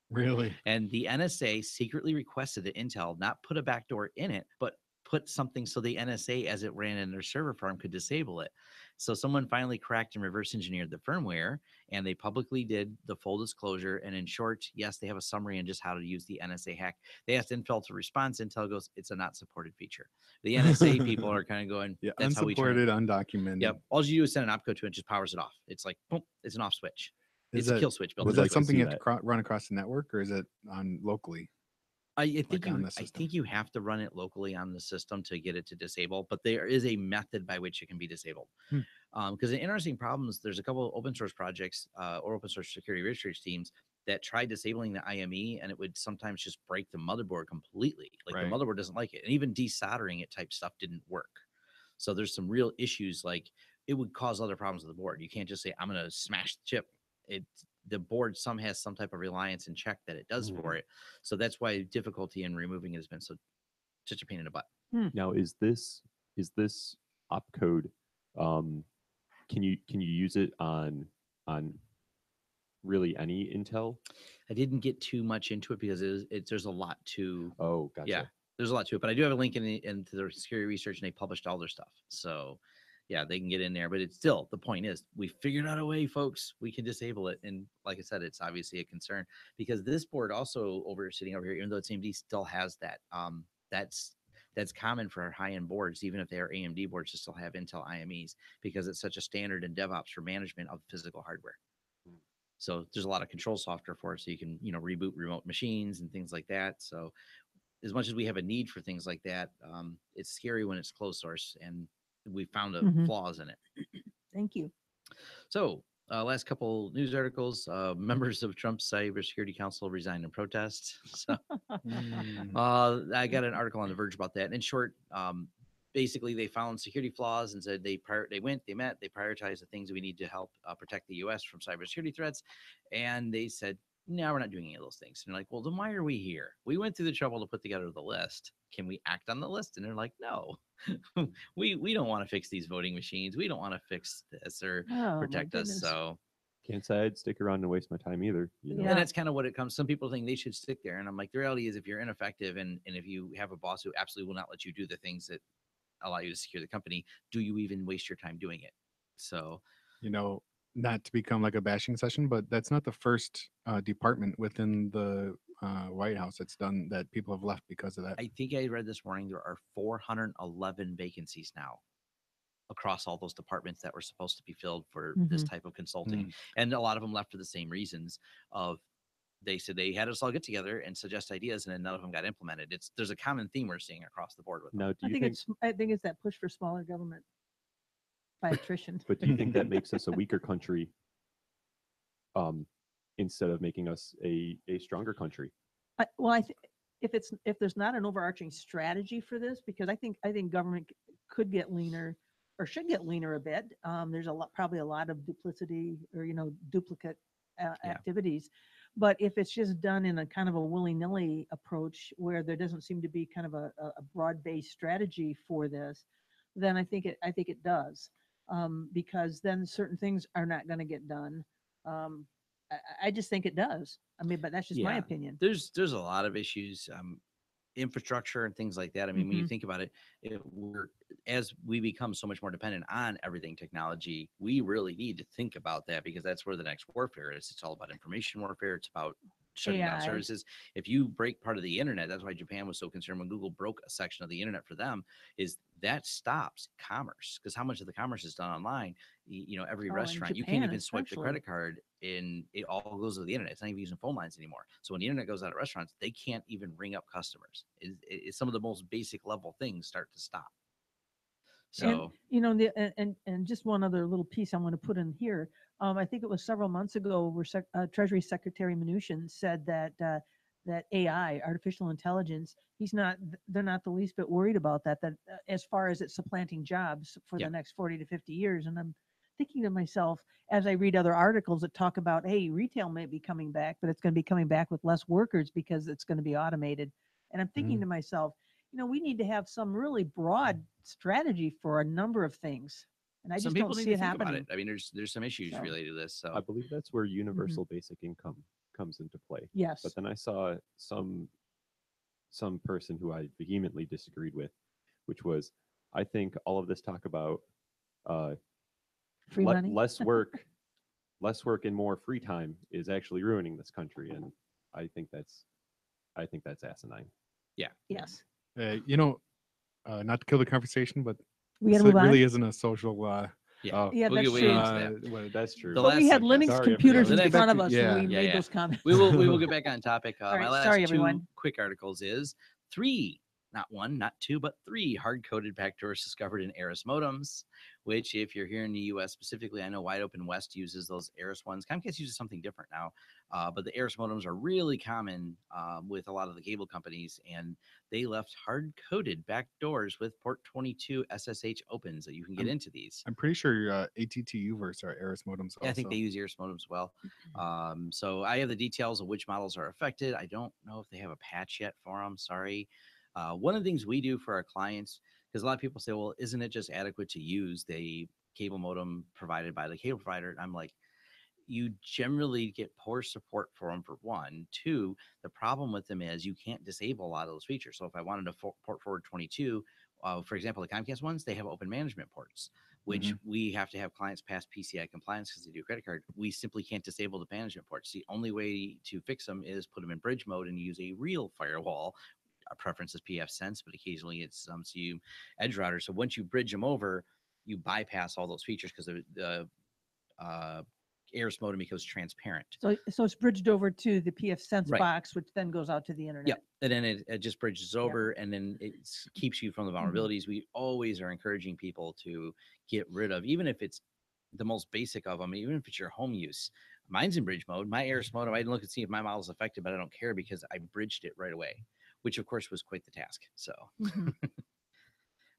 Really? And the NSA secretly requested that Intel not put a backdoor in it, but put something so the NSA, as it ran in their server farm, could disable it. So someone finally cracked and reverse engineered the firmware, and they publicly did the full disclosure. And in short, yes, they have a summary on just how to use the NSA hack. They asked Intel to respond. Intel goes, it's a not supported feature. The NSA people are kind of going, Yeah, that's how we turn it. unsupported, undocumented. Yep. All you do is send an opcode to it, and just powers it off. It's like, boom, it's an off switch. Is It's a that- kill switch built Was into that like to something see you have to that. run across the network, or is it on locally? I think like on the I system. think you have to run it locally on the system to get it to disable, but there is a method by which it can be disabled. Because the interesting problems, there's a couple of open source projects or open source security research teams that tried disabling the IME, and it would sometimes just break the motherboard completely. Like Right. the motherboard doesn't like it, and even desoldering it type stuff didn't work. So there's some real issues. Like it would cause other problems with the board. You can't just say I'm going to smash the chip. The board has some type of reliance and check that it does for it. So that's why difficulty in removing it has been such a pain in the butt. Now, is this opcode? Can you use it on really any Intel? I didn't get too much into it because there's a lot to Oh, gotcha. yeah, there's a lot to it. But I do have a link into their security research, and they published all their stuff. So yeah, they can get in there. But it's still, the point is, we figured out a way, folks. We can disable it. And like I said, it's obviously a concern because this board also sitting over here, even though it's AMD, still has that. That's common for high-end boards, even if they are AMD boards, to still have Intel IMEs because it's such a standard in DevOps for management of physical hardware. So there's a lot of control software for it, so you can reboot remote machines and things like that. So as much as we have a need for things like that, it's scary when it's closed source, and we found flaws in it. Thank you. So last couple news articles: members of Trump's Cybersecurity Council resigned in protest. So I got an article on The Verge about that. And in short, basically they found security flaws and said they met, they prioritized the things that we need to help protect the U.S. from cybersecurity threats, and they said, no, we're not doing any of those things. And they're like, well, then why are we here? We went through the trouble to put together the list. Can we act on the list? And they're like, no, we don't want to fix these voting machines. We don't want to fix this or protect us. So Can't say I'd stick around and waste my time either. Yeah. and that's kind of what it comes. Some people think they should stick there. And I'm like, the reality is if you're ineffective and if you have a boss who absolutely will not let you do the things that allow you to secure the company, do you even waste your time doing it? So, not to become like a bashing session, but that's not the first department within the White House that's done that people have left because of that. I think I read this morning there are 411 vacancies now across all those departments that were supposed to be filled for this type of consulting. And a lot of them left for the same reasons of they said they had us all get together and suggest ideas, and then none of them got implemented. There's a common theme we're seeing across the board with them. Now, do I you think think? it's that push for smaller government by attrition. But do you think that makes us a weaker country, instead of making us a stronger country? If there's not an overarching strategy for this, because I think government could get leaner or should get leaner a bit. There's probably a lot of duplicity or duplicate activities. But if it's just done in a kind of a willy-nilly approach where there doesn't seem to be kind of a broad-based strategy for this, then I think it does, because then certain things are not going to get done. I just think it does. I mean, but that's just my opinion. There's a lot of issues, infrastructure and things like that. I mean, when you think about it, as we become so much more dependent on everything technology, we really need to think about that because that's where the next warfare is. It's all about information warfare. It's about shutting down AI. services. If you break part of the internet, that's why Japan was so concerned when Google broke a section of the internet for them, is that stops commerce, because how much of the commerce is done online? Every in restaurant, you Japan can't even swipe the especially. credit card and it all goes to the internet. It's not even using phone lines anymore. So when the internet goes out of restaurants, they can't even ring up customers. It's some of the most basic level things start to stop. So and just one other little piece I want to put in here. I think it was several months ago where Treasury Secretary Mnuchin said that that AI, artificial intelligence, they're not the least bit worried about that as far as it's supplanting jobs for the next 40 to 50 years. And I'm thinking to myself, as I read other articles that talk about, hey, retail may be coming back, but it's going to be coming back with less workers because it's going to be automated. And I'm thinking to myself, we need to have some really broad strategy for a number of things. And I just don't see it happening. I mean, there's some issues related to this. So I believe that's where universal basic income comes into play. Yes. But then I saw some person who I vehemently disagreed with which was, I think all of this talk about Free money. less work, and more free time is actually ruining this country, and I think that's asinine. Yes. Not to kill the conversation, but We got to so move it on. really isn't a social. Yeah. Yeah, We'll that's get true. into that. That's true. The But we last had podcast. Linux Sorry, computers everybody. in front of us Yeah. when we made Yeah. those comments. We will get back on topic. All right, My last sorry, two everyone. quick articles is 3, not 1, not 2, but 3 hard-coded backdoors discovered in Eris modems, which if you're here in the US specifically, I know Wide Open West uses those Eris ones. Comcast uses something different now, but the Eris modems are really common with a lot of the cable companies, and they left hard-coded backdoors with port 22 SSH opens that you can get into these. I'm pretty sure ATT Uverse are Eris modems. Yeah, I think also. they use Eris modems well. So I have the details of which models are affected. I don't know if they have a patch yet for them. Sorry. One of the things we do for our clients, because a lot of people say, well, isn't it just adequate to use the cable modem provided by the cable provider? And I'm like, you generally get poor support for them for 1. 2, the problem with them is you can't disable a lot of those features. So if I wanted to port forward 22, for example, the Comcast ones, they have open management ports, which we have to have clients pass PCI compliance because they do credit card. We simply can't disable the management ports. The only way to fix them is put them in bridge mode and use a real firewall. Our preference is PF Sense, but occasionally it's some CU edge router. So once you bridge them over, you bypass all those features because the Eris modem becomes transparent. So it's bridged over to the PF Sense Right. box, which then goes out to the internet. Yep. And then it just bridges over and then it keeps you from the vulnerabilities. We always are encouraging people to get rid of, even if it's the most basic of them, even if it's your home use. Mine's in bridge mode. My Eris modem, I didn't look and see if my model is affected, but I don't care because I bridged it right away, which of course was quite the task. So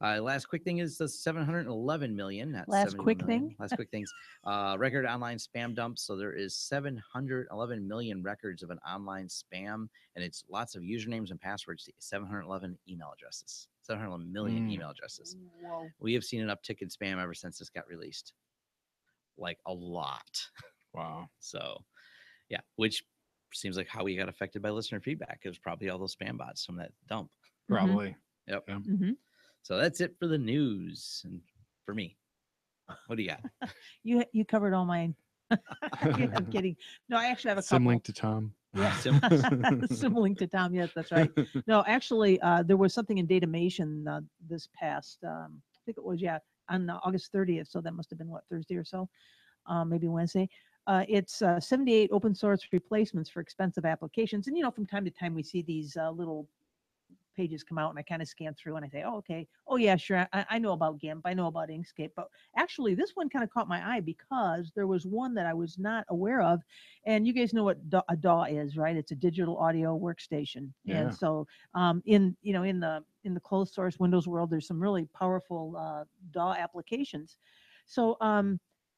last quick thing is the 711 million. Not Last 70 quick million. thing? Last quick things. Record online spam dumps. So there is 711 million records of an online spam, and it's lots of usernames and passwords to 711 email addresses. 711 million email addresses. Whoa. We have seen an uptick in spam ever since this got released. Like a lot. Wow. So, yeah, which seems like how we got affected by listener feedback. It was probably all those spam bots from that dump. Probably. Yep. Yeah. So that's it for the news and for me. What do you got? You covered all mine. I'm kidding. No, I actually have a couple. Symlink to Tom. Yeah. Symlink to Tom. Yes, that's right. No, actually, there was something in Datamation this past, I think it was, on August 30th. So that must have been, Thursday or so, maybe Wednesday. It's 78 open source replacements for expensive applications. And, from time to time, we see these little pages come out and I kind of scan through and I say, oh, okay. Oh, yeah, sure. I know about GIMP. I know about Inkscape. But actually, this one kind of caught my eye because there was one that I was not aware of. And you guys know what a DAW is, right? It's a digital audio workstation. Yeah. And so in the closed source Windows world, there's some really powerful DAW applications. So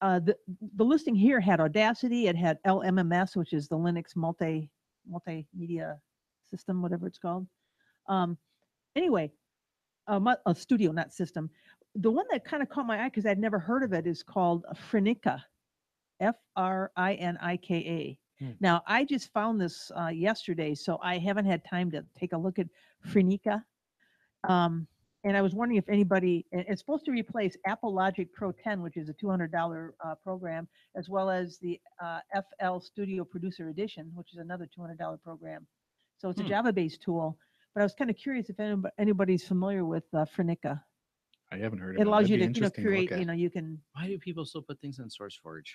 the listing here had Audacity. It had LMMS, which is the Linux multimedia system, whatever it's called. Anyway, a studio, not system. The one that kind of caught my eye because I'd never heard of it is called Frinica, Frinika. Now, I just found this yesterday, so I haven't had time to take a look at Frinica. And I was wondering if anybody, it's supposed to replace Apple Logic Pro 10, which is a $200 program, as well as the FL Studio Producer Edition, which is another $200 program. So it's a Java-based tool. But I was kind of curious if anybody's familiar with Frinica. I haven't heard of it. It allows That'd you be to interesting create, look at. you can. Why do people still put things on SourceForge?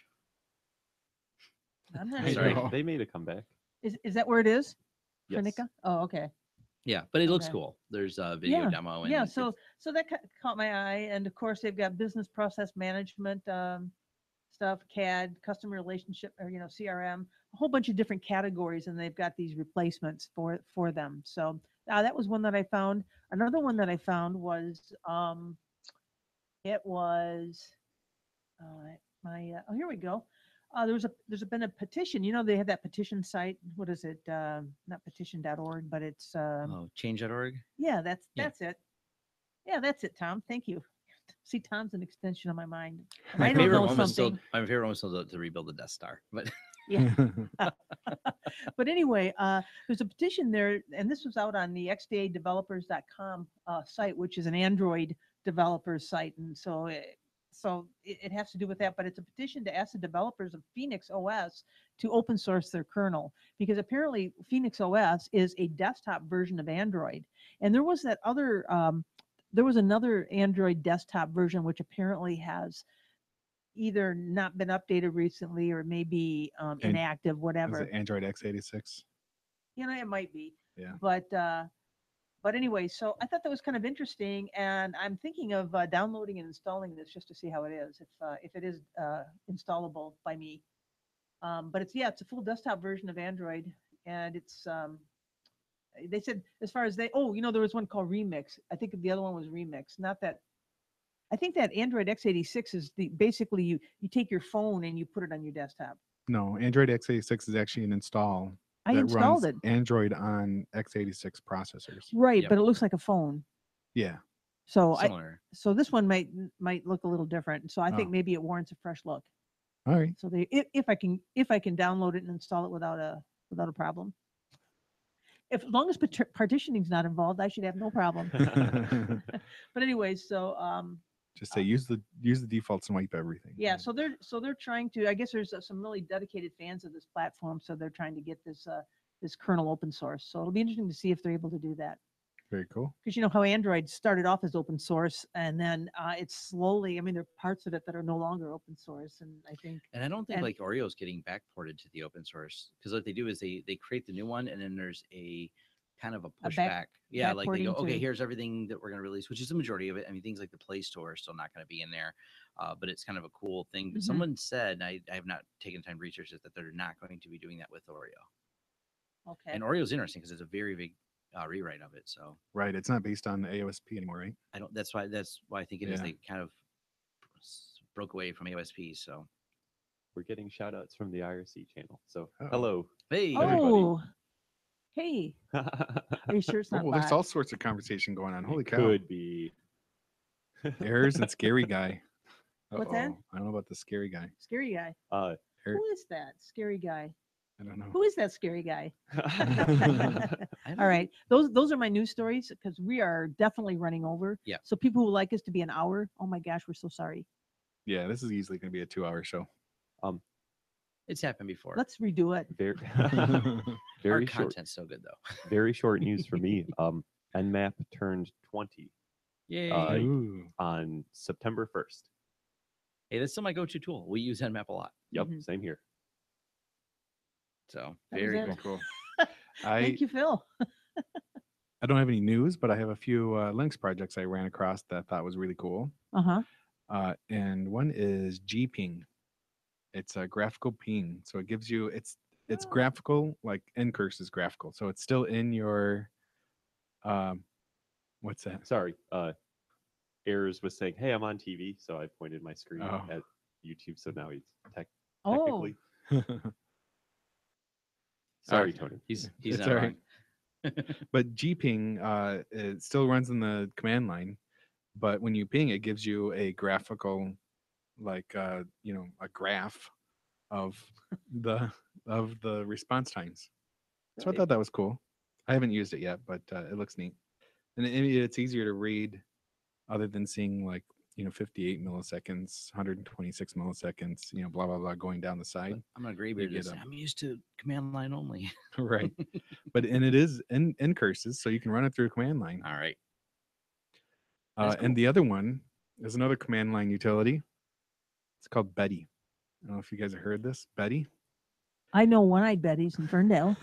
I'm not I sure. know. They made a comeback. Is that where it is? Yes. Frinica? Oh, okay. Yeah, but it looks Okay. cool. There's a video Yeah, demo. And Yeah, so that caught my eye, and of course they've got business process management stuff, CAD, customer relationship, or CRM, a whole bunch of different categories, and they've got these replacements for them. So that was one that I found. Another one that I found was it was here we go. There's been a petition. They have that petition site. What is it? Not petition.org, but it's change.org. yeah, that's it. Yeah, that's it, Tom. Thank you. See, Tom's an extension of my mind. And I don't know my something. favorite one was still to rebuild the Death Star, but Yeah. But anyway, there's a petition there, and this was out on the xdadevelopers.com site, which is an Android developers site, and it has to do with that. But it's a petition to ask the developers of Phoenix OS to open source their kernel, because apparently Phoenix OS is a desktop version of Android, and there was another Android desktop version which apparently has either not been updated recently or maybe inactive, Is whatever. it Android x86? It might be. Yeah. But anyway, so I thought that was kind of interesting, and I'm thinking of downloading and installing this just to see how it is, if it is installable by me. But it's a full desktop version of Android, and it's they said as far as there was one called Remix. I think the other one was Remix. Not that. I think that Android x86 is basically you take your phone and you put it on your desktop. No, Android x86 is actually an install. I that installed runs it. Android on x86 processors. Right, Yep. but it looks like a phone. Yeah. So Similar. so this one might look a little different. So I think Oh. maybe it warrants a fresh look. All right. So if I can download it and install it without a problem. As long as partitioning is not involved, I should have no problem. But anyway, so Just say use the defaults and wipe everything. yeah, so they're trying to. I guess there's some really dedicated fans of this platform, so they're trying to get this kernel open source. So it'll be interesting to see if they're able to do that. Very cool. Because you know how Android started off as open source, and then it's slowly. I mean, there are parts of it that are no longer open source, and I think. And I don't think and- like Oreo's getting backported to the open source, because what they do is they create the new one, and then there's a kind of a pushback. Yeah, like they go, backporting okay, to- here's everything that we're going to release, which is the majority of it. I mean, things like the Play Store are still not going to be in there, but it's kind of a cool thing. But Mhm. someone said, and I have not taken time to research it, that they're not going to be doing that with Oreo. Okay. And Oreo's interesting because it's a very big rewrite of it. So Right. It's not based on AOSP anymore, right? I don't. That's why I think it is. Yeah. They kind of broke away from AOSP. So We're getting shout outs from the IRC channel. So Uh-oh. hello. hey, Oh, hey, are you sure it's not? Oh, there's bot? all sorts of conversation going on. Holy It cow. Could be. Errors and scary guy. What's that? Uh-oh. I don't know about the scary guy. Scary guy. Er- Who is that scary guy? I don't know. Who is that scary guy? I don't All right, those are my news stories because we are definitely running over. Yeah. So people who like us to be an hour, oh my gosh, we're so sorry. Yeah, this is easily going to be a 2-hour show. It's happened before. Let's redo it. Very, Our very short. content's so good though. Very short news for me. Nmap turned 20 Yay! Ooh. on September 1st. Hey, that's still my go-to tool. We use Nmap a lot. Yep, Mhm. same here. So That was very it. cool. Cool. I Thank you, Phil. don't have any news, but I have a few Linux projects I ran across that I thought was really cool. And one is gping. It's a graphical ping, so it gives you it's Oh. graphical, like ncurse is graphical, so it's still in your what's that? Sorry. Errors was saying, "Hey, I'm on TV," so I pointed my screen Oh. at YouTube. So now he's Oh, technically. Sorry, Tony. He's It's not all wrong. right. But gping it still runs in the command line, but when you ping, it gives you a graphical, like a graph of the response times. So I Really? thought that was cool. I haven't used it yet, but it looks neat, and it's easier to read, other than seeing 58 milliseconds, 126 milliseconds, blah blah blah going down the side. I'm gonna agree with get this. them. I'm used to command line only. Right, and it is in curses, so you can run it through command line. All right. That's And cool. the other one is another command line utility. It's called Betty. I don't know if you guys have heard this. Betty. I know One-Eyed Betty's in Ferndale.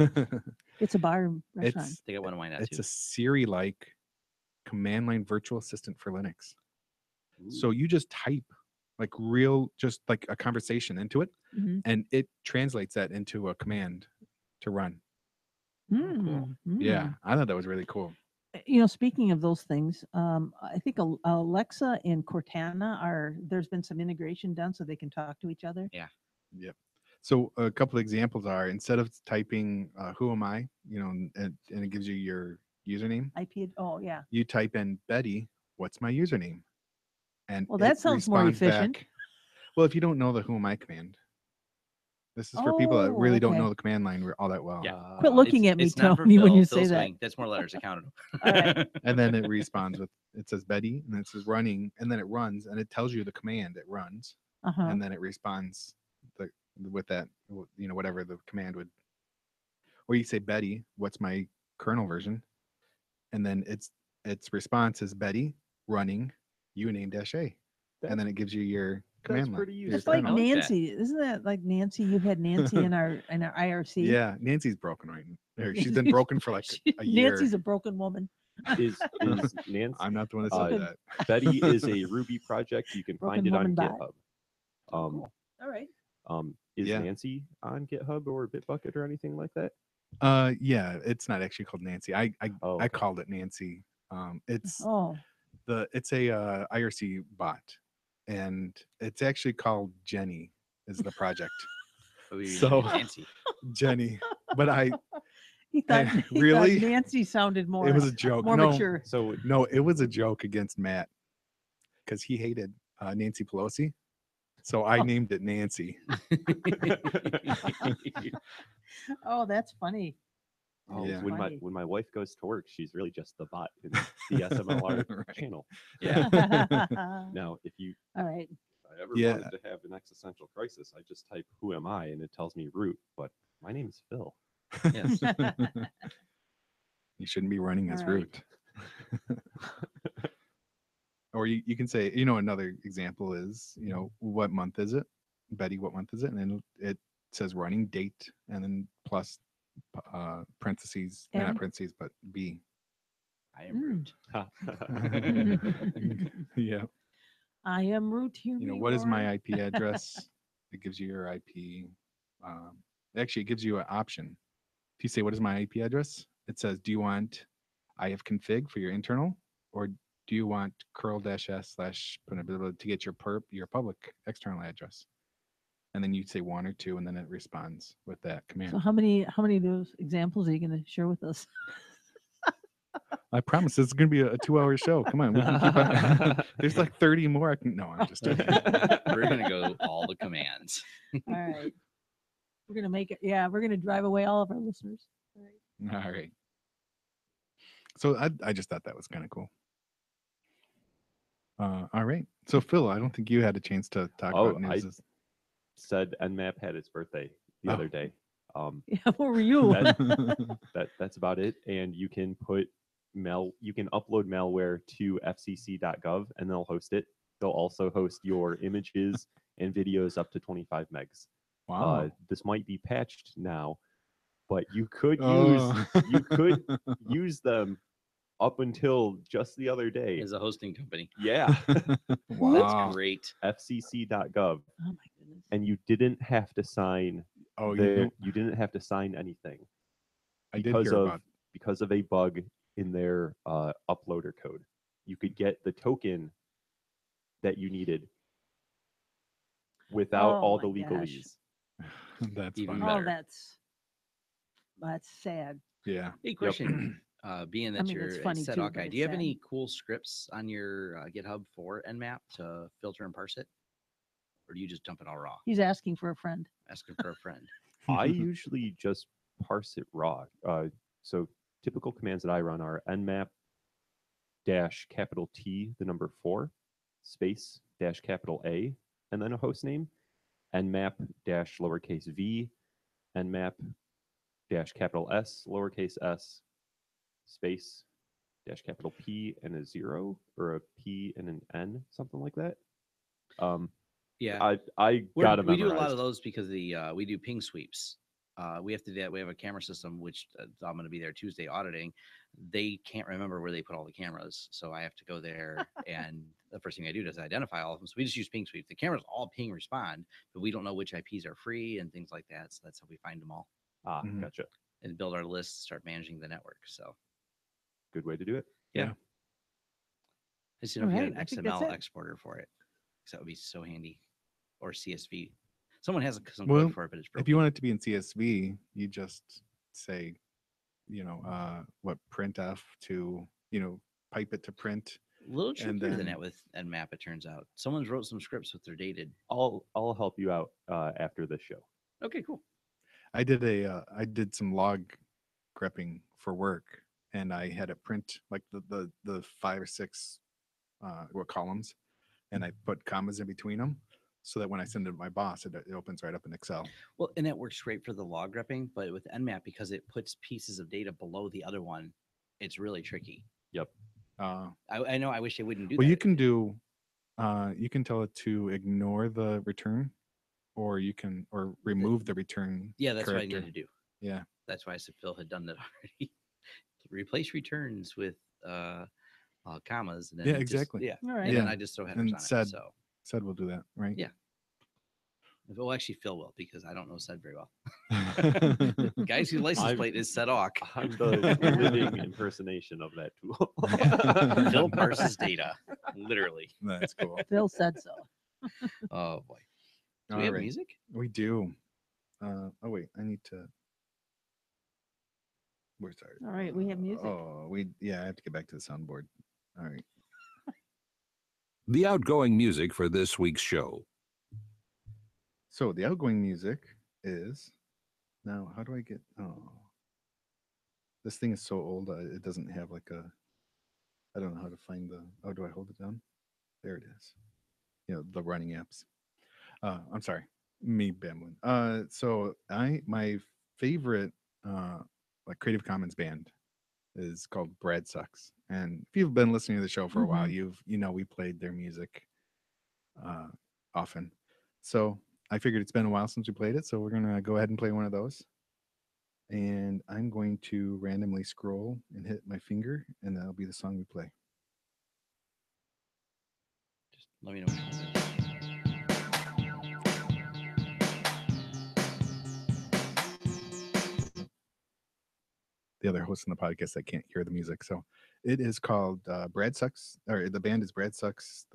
It's a bar and restaurant. it's I think I want to wind out it's too. a Siri-like command line virtual assistant for Linux. So you just type just like a conversation into it, Mhm. and it translates that into a command to run. Mm, Yeah, mm. I thought that was really cool. Speaking of those things, I think Alexa and Cortana there's been some integration done so they can talk to each other. Yep. So a couple of examples are, instead of typing "Who am I," and it gives you your username, Oh yeah. you type in "Betty, what's my username?" And Well, that it sounds more responds efficient. back. Well, if you don't know the "Who am I" command, This is for people that Oh, really don't okay. know the command line all that well. Yeah. Quit looking It's- at me, it's not for Tony, when Phil. you say Phil's that. going, that's more letters. I counted them. All right. And then it responds with, it says Betty, and then it says running, and then it runs, and it tells you the command it runs, Uh-huh. and then it responds with that, whatever the command would. Or you say Betty, what's my kernel version, and then its response is Betty running uname-a, and then it gives you your command line. pretty your It's useful. like kernel. I like that. Nancy. Isn't that like Nancy? You had Nancy in our IRC. Yeah, Nancy's broken right now. Or she's been broken for like a year. Nancy's a broken woman. Is Nancy? I'm not the one that said Uh, that. Betty is a Ruby project. You can Broken find it on woman bot. GitHub. Oh, cool. All right. Is Yeah. Nancy on GitHub or Bitbucket or anything like that? Yeah, it's not actually called Nancy. I Oh, I okay. called it Nancy. It's Oh, it's a IRC bot, and it's actually called Jenny is the project. Oh, you're So- Nancy. Jenny, but he thought, Hey, he thought really? Nancy sounded more it was a joke. more no, mature. So no, it was a joke against Matt because he hated Nancy Pelosi. So I named it Nancy. Oh, that's funny. Yeah. when Funny. my wife goes to work, she's really just the bot in the SMLR Right. channel. Yeah. Now, if All right. I ever Yeah. wanted to have an existential crisis, I just type "Who am I?" and it tells me root. But my name's Phil. Yes. You shouldn't be running as All right. root. Or you can say, another example is, what month is it? Betty, what month is it? And then it says running date and then plus parentheses, not M? parentheses, but B. I am Root. Yeah. I am root here. What is my IP address? It gives you your IP. Actually, it gives you an option. If you say, what is my IP address? It says, do you want ifconfig for your internal, or do you want curl-s/ to get your public external address? And then you say 1 or 2, and then it responds with that command. So how many of those examples are you going to share with us? I promise this is going to be a 2-hour show. Come on, we can keep on. There's like 30 more. No, I'm just joking. We're going to go all the commands. All right. We're going to make it. Yeah, we're going to drive away all of our listeners. All right. All right. So I just thought that was kind of cool. All right. So Phil, I don't think you had a chance to talk about I news. said Nmap had its birthday the Oh. other day. Yeah, what were you? That's about it. And you can you can upload malware to fcc.gov and they'll host it. They'll also host your images and videos up to 25 megs. Wow. This might be patched now, but you could Oh. use them up until just the other day. As a hosting company. Yeah, Wow. That's great. fcc.gov, Oh my goodness. and you didn't have to sign. Oh, you didn't have to sign anything I did because hear of about. because of a bug in their uploader code. You could get the token that you needed without Oh all the my gosh. legalese. That's Even funny. Oh, better. that's sad. Yeah. Hey, question. Being that mean, it's you're funny a too, but SetHawkeye, it's do you have sad. any cool scripts on your GitHub for Nmap to filter and parse it? Or do you just dump it all raw? He's asking for a friend. Asking for a friend. I usually just parse it raw. So typical commands that I run are nmap dash capital T, the number 4, space dash capital A, and then a host name, nmap dash lowercase v, nmap dash capital S, lowercase s, space dash capital P and a 0, or a P and an N, something like that. Yeah. I got them We do a lot memorized. of those because we do ping sweeps. We have to do that. We have a camera system, which I'm going to be there Tuesday auditing. They can't remember where they put all the cameras. So I have to go there. And the first thing I do is identify all of them. So we just use ping sweep. The cameras all ping respond, but we don't know which IPs are free and things like that. So that's how we find them all Mhm. Gotcha. and build our lists, start managing the network. So Good way to do it. I just don't know if you had Alright, I an think that's XML it. exporter for it. Because that would be so handy. Or CSV. Someone has some Well, code for it, but it's broken. If you want it to be in CSV, you just say, what printf to, pipe it to print. A little and trickier than then- that with Nmap, it turns out. Someone's wrote some scripts with their dated. I'll help you out after the show. Okay, cool. I did some log grepping for work, and I had it print like the 5 or 6 columns, and I put commas in between them so that when I send it to my boss, it opens right up in Excel. Well, and that works great for the log grepping, but with Nmap, because it puts pieces of data below the other one, it's really tricky. Yep. I know. I wish they wouldn't do Well, that. you can tell it to ignore the return, or remove the return. Yeah, that's character. what I need to do. Yeah. That's why I said Phil had done that already. Replace returns with commas. And then Yeah, just- exactly. yeah. All right. And then Yeah. I just throw headers And on said- it. So Said we'll do that, right? Yeah. well, actually, Phil will because I don't know said very well. Guy's license I'm- plate is Sedok. I'm the living impersonation of that tool. Phil parses data, literally. That's cool. Phil said so. Oh boy. Do All we have right. music? We do. Oh wait, I need to. Where's our? All right, we have music. Oh, I have to get back to the soundboard. All right. The outgoing music for this week's show. So the outgoing music is now. How do I get? Oh, this thing is so old. It doesn't have like a. I don't know how to find the. Oh, do I hold it down? There it is. The running apps. I'm sorry, me bambling. So my favorite like Creative Commons band is called Brad Sucks, and if you've been listening to the show for a while, we played their music often. So I figured it's been a while since we played it, so we're gonna go ahead and play one of those. And I'm going to randomly scroll and hit my finger, and that'll be the song we play. Just let me know. Which one it is. The other hosts in the podcast that can't hear the music. So it is called Brad Sucks, or the band is Brad Sucks,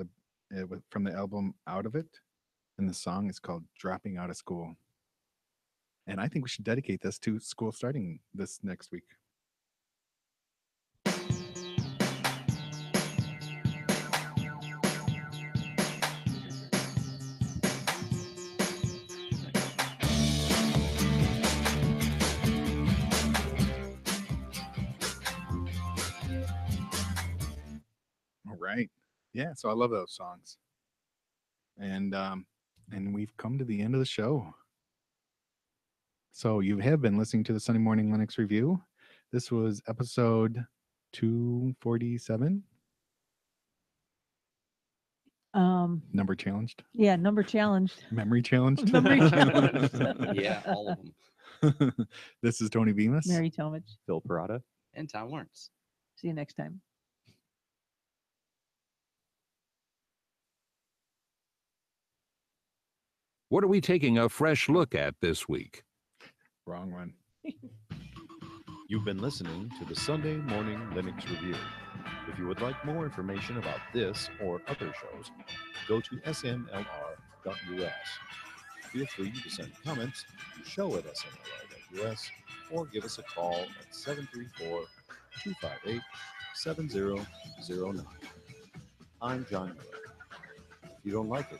from the album Out of It. And the song is called Dropping Out of School. And I think we should dedicate this to school starting this next week. All right. Yeah, so I love those songs. And we've come to the end of the show. So you have been listening to the Sunday Morning Linux Review. This was episode 247. Number challenged. Yeah, number challenged. Memory challenged. Memory challenged. Yeah, all of them. This is Tony Bemis. Mary Tomich. Phil Parada. And Tom Lawrence. See you next time. What are we taking a fresh look at this week? Wrong one. You've been listening to the Sunday Morning Linux Review. If you would like more information about this or other shows, go to smlr.us. Feel free to send comments to show@smlr.us or give us a call at 734-258-7009. I'm John Miller. If you don't like it,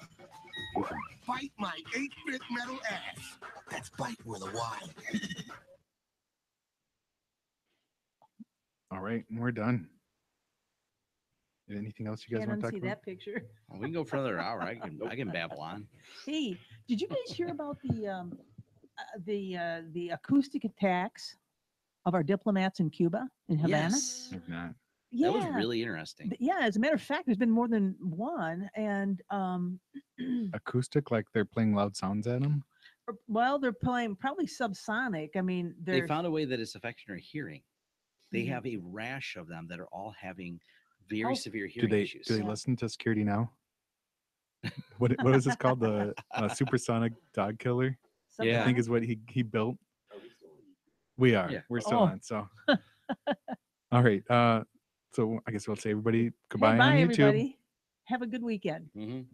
you can Bite my 8-bit metal ass. That's bite with a Y. All right, we're done. Anything else you guys Can't want to talk unsee about? that picture. Well, we can go for another hour. I can babble on. Hey, did you guys hear about the acoustic attacks of our diplomats in Cuba, in Havana? Yes. If not, Yeah. That was really interesting. Yeah, as a matter of fact, there's been more than one, and acoustic, like they're playing loud sounds at them. well, they're playing probably subsonic. I mean, They found a way that it's affecting our hearing. They Mhm. have a rash of them that are all having very severe Do hearing they issues. do they listen to Security Now? What is this called? The supersonic dog killer? Yeah. I think is what he built. We are. Yeah. We're still Oh. on. So, all right. So I guess we'll say everybody goodbye Hey, bye, on YouTube. everybody. Have a good weekend. Mhm.